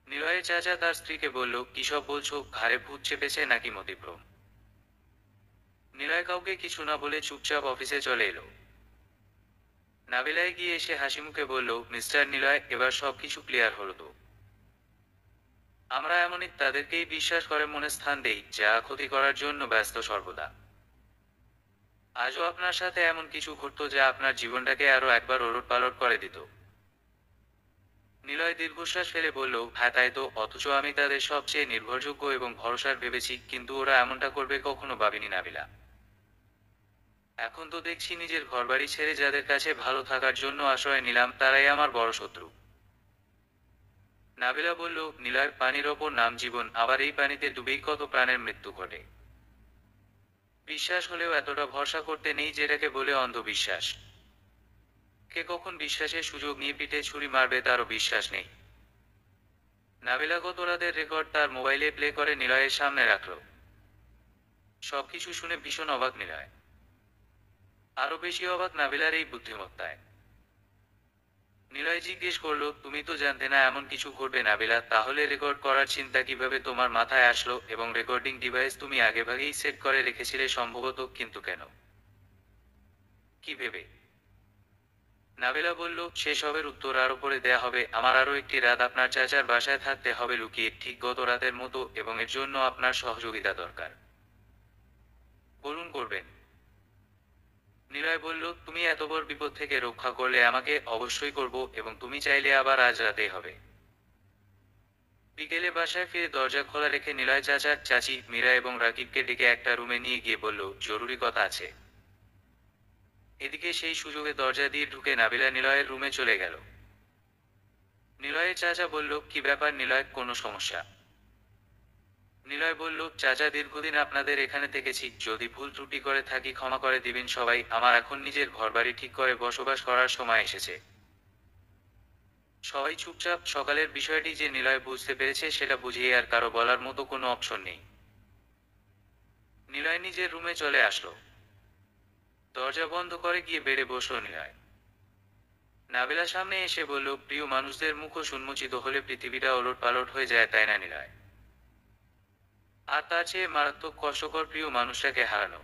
নিলয়ের চাচা তার স্ত্রীকে বলল, কি সব বলছো, ঘাড়ে ভূত চেপেছে নাকি মতিভ্রম? নিলয় কাউকে কিছু না বলে চুপচাপ অফিসে চলে এলো। নাবিলায় গিয়ে এসে হাসিমুখে বলল, মিস্টার নিলয়, এবার সবকিছু ক্লিয়ার হলো তো? আমরা এমনই তাদেরকেই বিশ্বাস করে মনে স্থান দেই, যা ক্ষতি করার জন্য ব্যস্ত সর্বদা। আজও আপনার সাথে এমন কিছু ঘটতো যা আপনার জীবনটাকে আরো একবার ওলটপালট করে দিত। নিলয় দীর্ঘশ্বাস ফেলে বলল, হ্যাঁ তাই তো, অথচ আমি তাদের সবচেয়ে নির্ভরযোগ্য এবং ভরসার ভেবেছি, কিন্তু ওরা এমনটা করবে কখনো ভাবিনি নাবিলা। এখন তো দেখছি নিজের ঘরবাড়ি ছেড়ে যাদের কাছে ভালো থাকার জন্য আশ্রয় নিলাম তারাই আমার বড় শত্রু। নাবিলা বলল, নিলয়, পানির ওপর নাম জীবন, আবার এই পানিতে ডুবেই কত প্রাণের মৃত্যু ঘটে। বিশ্বাস হলেও এতটা ভরসা করতে নেই যেটাকে বলে অন্ধবিশ্বাস। কে কখন বিশ্বাসের সুযোগ নিয়ে পিঠে ছুরি মারবে তারও বিশ্বাস নেই। নাবিলা গত রাতের রেকর্ড তার মোবাইলে প্লে করে নিলয়ের সামনে রাখল। সবকিছু শুনে ভীষণ অবাক নিলয়। আরো বেশি অবাক নাবিলার এই বুদ্ধিমত্তায়। নিলয় জিজ্ঞেস করলো, তুমি তো জানতে না এমন কিছু ঘটবে নাবিলা, তাহলে রেকর্ড করার চিন্তা কিভাবে তোমার মাথায় আসলো, এবং রেকর্ডিং ডিভাইস তুমি আগেভাগেই সেট করে রেখেছিলে সম্ভবত, কিন্তু কেন, কি ভেবে? নাবিলা বলল, সেসবের উত্তর আরো পরে দেয়া হবে। আমার আরো একটি রাত আপনার চাচার বাসায় থাকতে হবে লুকিয়ে, ঠিক গত রাতের মতো, এবং এর জন্য আপনার সহযোগিতা দরকার। বলুন, করবেন? নিলয় বলল, তুমি এত বড় বিপদ থেকে রক্ষা করলে আমাকে, অবশ্যই করব, এবং তুমি চাইলে আবার আজ রাতেই হবে। বিকেলে বাসায় ফিরে দরজা খোলা রেখে নিলয় চাচা, চাচি, মীরা এবং রাকিবকে ডেকে একটা রুমে নিয়ে গিয়ে বলল, জরুরি কথা আছে। এদিকে সেই সুযোগে দরজা দিয়ে ঢুকে নাবিলা নিলয়ের রুমে চলে গেল। নিলয়ের চাচা বলল, কি ব্যাপার নিলয়, কোনো সমস্যা? নিলয় বলল, চাচা, দীর্ঘদিন আপনাদের এখানে থেকেছি, যদি ভুল ত্রুটি করে থাকি ক্ষমা করে দিবেন সবাই, আমার এখন নিজের ঘরবাড়ি ঠিক করে বসবাস করার সময় এসেছে। সবাই চুপচাপ। সকালের বিষয়টি যে নিলয় বুঝতে পেরেছে সেটা বুঝিয়ে আর কারো বলার মতো কোনো অপশন নেই। নিলয় নিজের রুমে চলে আসলো। দরজা বন্ধ করে গিয়ে বেডে বসলো নিলয়। নাবিলা সামনে এসে বলল, প্রিয় মানুষদের মুখোশ উন্মোচিত হলে পৃথিবীটা ওলটপালট হয়ে যায়, তাই না নিলয়? আর তার চেয়ে মারাত্মক কষ্টকর প্রিয় মানুষটাকে হারানো।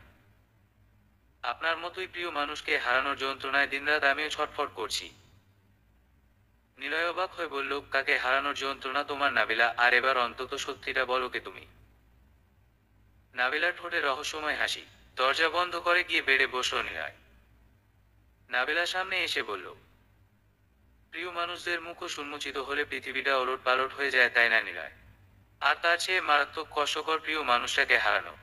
আপনার মতোই প্রিয় মানুষকে হারানোর যন্ত্রণায় দিনরাত আমিও ছটফট করছি। নিলয় অবাক হয়ে বলল, কাকে হারানোর যন্ত্রণা তোমার নাবিলা, আর এবার অন্তত সত্যিটা বলো, কে তুমি? নাবিলার ঠোঁটে রহস্যময় হাসি। দরজা বন্ধ করে গিয়ে বেডে বসলো নিলয়। নাবিলা সামনে এসে বলল, প্রিয় মানুষদের মুখোশ উন্মোচিত হলে পৃথিবীটা ওলট পালট হয়ে যায়, তাই না নিলয়? আর তার চেয়ে মারাত্মক কষ্টকর প্রিয় মানুষটাকে হারানো।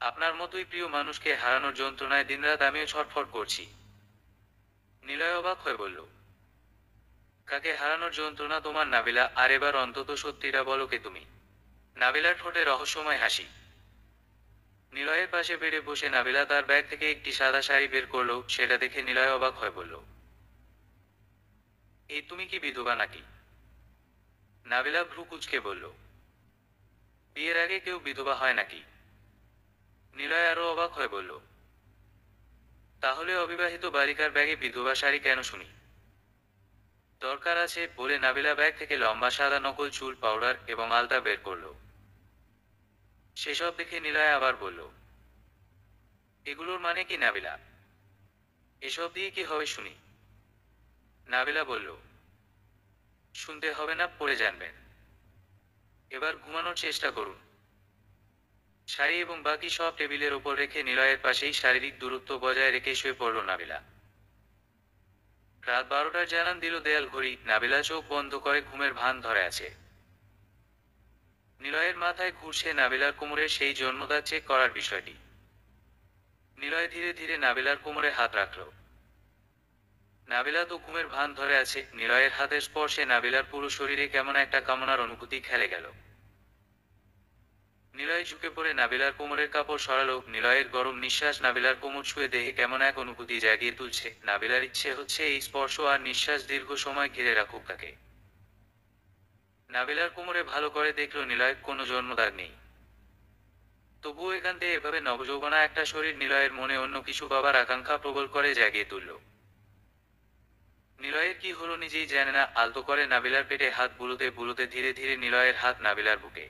আপনার মতোই প্রিয় মানুষকে হারানোর যন্ত্রণায় দিনরাত আমিও ছটফট করছি। নিলয় অবাক হয়ে বলল, কাকে হারানোর যন্ত্রণা তোমার নাবিলা, আর এবার অন্তত সত্যিটা বলো, কে তুমি? নাবিলার ঠোঁটে রহস্যময় হাসি। নিলয়ের পাশে বেডে বসে নাবিলা তার ব্যাগ থেকে একটি সাদা শাড়ি বের করলো, সেটা দেখে নিলয় অবাক হয়ে বলল, এই তুমি কি বিধবা নাকি? নাবিলা ভ্রু কুঁচকে বলল, বিয়ের আগে কেউ বিধবা হয় নাকি? নিলয় আরো অবাক হয়ে বলল, তাহলে অবিবাহিত বালিকার ব্যাগে বিধবা শাড়ি কেন শুনি? দরকার আছে, বলে নাবিলা ব্যাগ থেকে লম্বা সাদা নকল চুল, পাউডার এবং আলতা বের করলো। সেসব দেখে নিলয় আবার বলল, এগুলোর মানে কি নাবিলা? এসব দিয়ে কি হবে শুনি? নাবিলা বলল, শুনতে হবে না, পড়ে জানবেন। এবার ঘুমানোর চেষ্টা করুন। শাড়ি এবং বাকি সব টেবিলের ওপর রেখে নিলয়ের পাশেই শারীরিক দূরত্ব বজায় রেখে শুয়ে পড়ল নাবিলা। রাত 12টার জানান দিল দেয়াল ঘড়ি। নাবিলা চোখ বন্ধ করে ঘুমের ভান ধরে আছে। নিলয়ের মাথায় ঘুরছে নাবিলার কোমরের সেই জন্মদাগ চেক করার বিষয়টি। নিলয় ধীরে ধীরে নাবিলার কোমরে হাত রাখল। নাবিলা তো ঘুমের ভান ধরে আছে। নিলয়ের হাতের স্পর্শে নাবিলার পুরো শরীরে কেমন একটা কামনার অনুভূতি খেলে গেল। নিলয় ঝুঁকে পড়ে নাবিলার কোমরের কাপড় সরালো। নিলয়ের গরম নিঃশ্বাস নাবিলার কোমর ছুঁয়ে দেহে কেমন এক অনুভূতি জাগিয়ে তুলছে। নাবিলার ইচ্ছে হচ্ছে এই স্পর্শ আর নিঃশ্বাস দীর্ঘ সময় ঘিরে রাখুক তাকে। নাবিলার কোমরে ভালো করে দেখল নিলয়, কোনো জন্মদাগ নেই। তবুও একান্তে এভাবে নবযৌবনা একটা শরীর নিলয়ের মনে অন্য কিছু পাবার আকাঙ্ক্ষা প্রবল করে জাগিয়ে তুলল। নিলয়ের কি হলো নিজেই জানে না। আলতো করে নাবিলার পেটে হাত বুলোতে বুলোতে ধীরে ধীরে নিলয়ের হাত নাবিলার বুকে।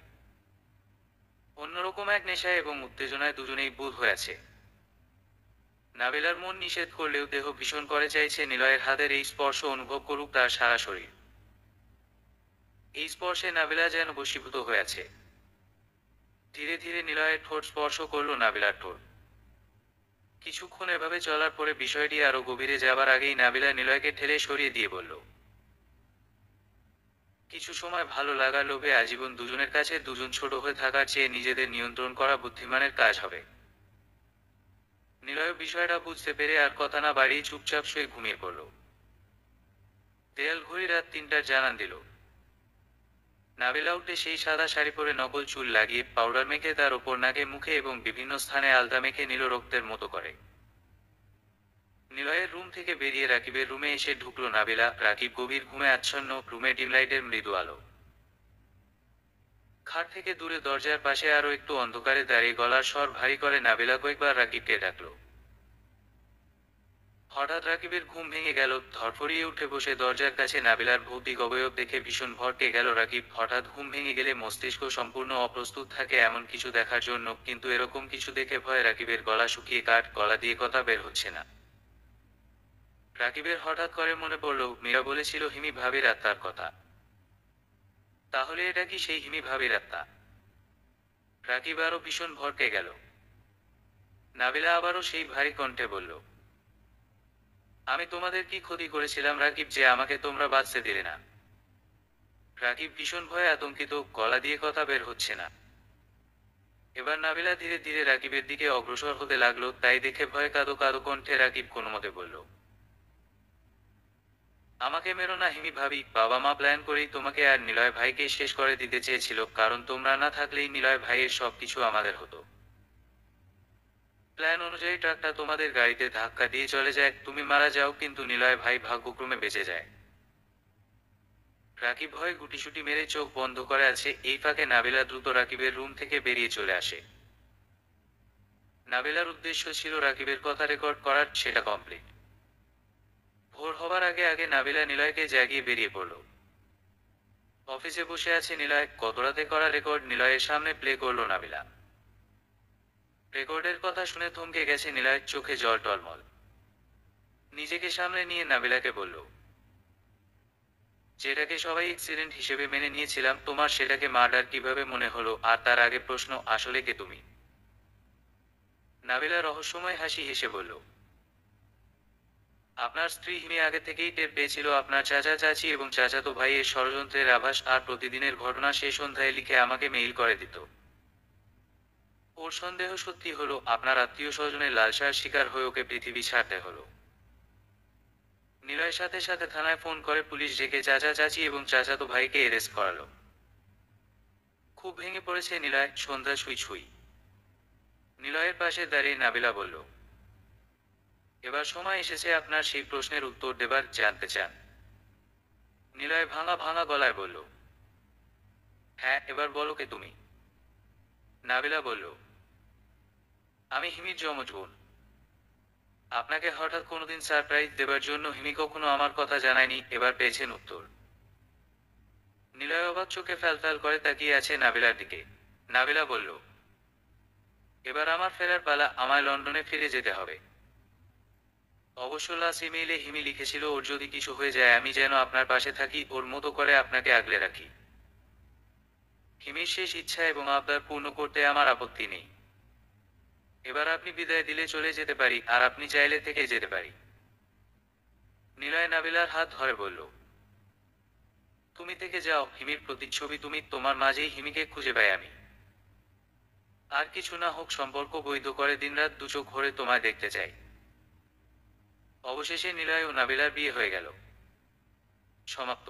অন্যরকম এক নেশা এবং উত্তেজনায় দুজনেই বুঁদ হয়েছে। নাবিলার মন নিষেধ করলেও দেহ ভীষণ করে চাইছে নিলয়ের হাতের এই স্পর্শ অনুভব করুক তার সারা শরীর। এই স্পর্শে নাবিলা যেন বশীভূত হয়েছে। ধীরে ধীরে নিলয়ের ঠোঁট স্পর্শ করল নাবিলার ঠোঁট। কিছুক্ষণ এভাবে চলার পরে বিষয়টি আরো গভীরে যাবার আগেই নাবিলা নিলয়কে ঠেলে সরিয়ে দিয়ে বলল, কিছু সময় ভালো লাগার লোভে আজীবন দুজনের কাছে দুজন ছোট হয়ে থাকার চেয়ে নিজেদের নিয়ন্ত্রণ করা বুদ্ধিমানের কাজ হবে। নিলয় বিষয়টা বুঝতে পেরে আর কথা না বাড়িয়ে চুপচাপ শুয়ে ঘুমিয়ে পড়ল। দেয়াল ঘড়ি রাত ৩টার জানান দিল। নাবিলা উঠে সেই সাদা শাড়ি পরে নকল চুল লাগিয়ে পাউডার মেখে তার ওপর নাকে মুখে এবং বিভিন্ন স্থানে আলতা মেখে নিল রক্তের মতো করে। নিলয়ের রুম থেকে বেরিয়ে রাকিবের রুমে এসে ঢুকলো নাবিলা। রাকিব গভীর ঘুমে আচ্ছন্ন, রুমে ডিমলাইটের মৃদু আলো। খাট থেকে দূরে দরজার পাশে আরো একটু অন্ধকারে দাঁড়িয়ে গলার স্বর ভারী করে নাবিলা কয়েকবার রাকিবকে ডাকলো। হঠাৎ রাকিবের ঘুম ভেঙে গেল। ধরফরিয়ে উঠে বসে দরজার কাছে নাবিলার ভৌতিক অবয়ব দেখে ভীষণ ভড়কে গেল রাকিব। হঠাৎ ঘুম ভেঙে গেলে মস্তিষ্ক সম্পূর্ণ অপ্রস্তুত থাকে এমন কিছু দেখার জন্য, কিন্তু এরকম কিছু দেখে ভয়ে রাকিবের গলা শুকিয়ে কাঠ, গলা দিয়ে কথা বের হচ্ছে না। রাকিবের হঠাৎ করে মনে পড়ল মীরা বলেছিল হিমি ভাবির আত্মার কথা। তাহলে এটা কি সেই হিমি ভাবির আত্মা? রাকিব আরো ভীষণ ভড়কে গেল। নাবিলা আবারও সেই ভারী কণ্ঠে বলল, আমি তোমাদের কি ক্ষতি করেছিলাম রাকিব যে আমাকে তোমরা বাঁচতে দিলে না? রাকিব ভীষণ ভয়ে আতঙ্কিত, গলা দিয়ে কথা বের হচ্ছে না। এবার নাবিলা ধীরে ধীরে রাকিবের দিকে অগ্রসর হতে লাগলো। তাই দেখে ভয়ে কাঁদো কাঁদো কণ্ঠে রাকিব কোনোমতে বলল, আমাকে মেরো না হিমি ভাবি, বাবা মা প্ল্যান করেই তোমাকে আর নিলয় ভাইকে শেষ করে দিতে চেয়েছিল, কারণ তোমরা না থাকলেই নিলয় ভাইয়ের সবকিছু আমাদের হতো। প্ল্যান অনুযায়ী ট্রাকটা তোমাদের গাড়িতে ধাক্কা দিয়ে চলে যায়, তুমি মারা যাও, কিন্তু নিলয় ভাই ভাগ্যক্রমে বেঁচে যায়। রাকিব ভয়ে গুটিসুটি মেরে চোখ বন্ধ করে আছে। এই ফাঁকে নাবিলা দ্রুত রাকিবের রুম থেকে বেরিয়ে চলে আসে। নাবিলার উদ্দেশ্য ছিল রাকিবের কথা রেকর্ড করার, সেটা কমপ্লিট। ভোর হবার আগে আগে নাবিলা নিলয়কে জাগিয়ে বেরিয়ে পড়ল। অফিসে বসে আছে নিলয়। গত রাতে করা রেকর্ড নিলয়ের সামনে প্লে করলো নাবিলা। রেকর্ডের কথা শুনে থমকে গেছে নিলয়ের, চোখে জল টলমল। নিজেকে সামলে নিয়ে নাবিলাকে বলল, যেটাকে সবাই অ্যাক্সিডেন্ট হিসেবে মেনে নিয়েছিলাম, তোমার সেটাকে মার্ডার কিভাবে মনে হলো? আর তার আগে প্রশ্ন, আসলে কে তুমি? নাবিলা রহস্যময় হাসি হেসে বলল, আপনার স্ত্রী হিমি আগে থেকেই টের পেয়েছিল আপনার চাচা চাচি এবং চাচাতো ভাইয়ের ষড়যন্ত্রের আভাস, আর প্রতিদিনের ঘটনা সে সন্ধ্যায় লিখে আমাকে মেইল করে দিত। ওর সন্দেহ সত্যি হলো, আপনার আত্মীয় স্বজনের লালসার শিকার হয়ে ওকে পৃথিবী ছাড়তে হলো। নিলয় সাথে সাথে থানায় ফোন করে পুলিশ ডেকে চাচা চাচি এবং চাচাতো ভাইকে অ্যারেস্ট করালো। খুব ভেঙে পড়েছে নিলয়। সন্ধ্যা ছুঁই ছুঁই। নিলয়ের পাশে দাঁড়িয়ে নাবিলা বলল, এবার সময় এসেছে আপনার সেই প্রশ্নের উত্তর দেবার, জানতে চান? নিলয় ভাঙা ভাঙা গলায় বলল, হ্যাঁ, এবার বলো কে তুমি? নাবিলা বলল, আমি হিমির যমজ বোন। আপনাকে হঠাৎ কোনোদিন সারপ্রাইজ দেবার জন্য হিমি কখনো আমার কথা জানায়নি। এবার পেয়েছেন উত্তর। নিলয় অবাক চোখে ফ্যালফ্যাল করে তাকিয়ে আছে নাবিলার দিকে। নাবিলা বলল, এবার আমার ফেরার পালা, আমায় লন্ডনে ফিরে যেতে হবে। অবশ্য লাস্ট ইমেইলে হিমি লিখেছিল ওর যদি কিছু হয়ে যায় আমি যেন আপনার পাশে থাকি, ওর মতো করে আপনাকে আগলে রাখি। হিমির শেষ ইচ্ছা এবং আবদার পূর্ণ করতে আমার আপত্তি নেই। এবার আপনি বিদায় দিলে চলে যেতে পারি, আর আপনি চাইলে থেকে যেতে পারি। নিলয় নাবিলার হাত ধরে বলল, তুমি থেকে যাও, হিমির প্রতিচ্ছবি তুমি, তোমার মাঝেই হিমিকে খুঁজে পাই আমি। আর কিছু না হোক, সম্পর্ক বৈধ করে দিনরাত দু চোখ ভরে তোমায় দেখতে চাই। অবশেষে নিলয় ও নাবিলার বিয়ে হয়ে গেল। সমাপ্ত।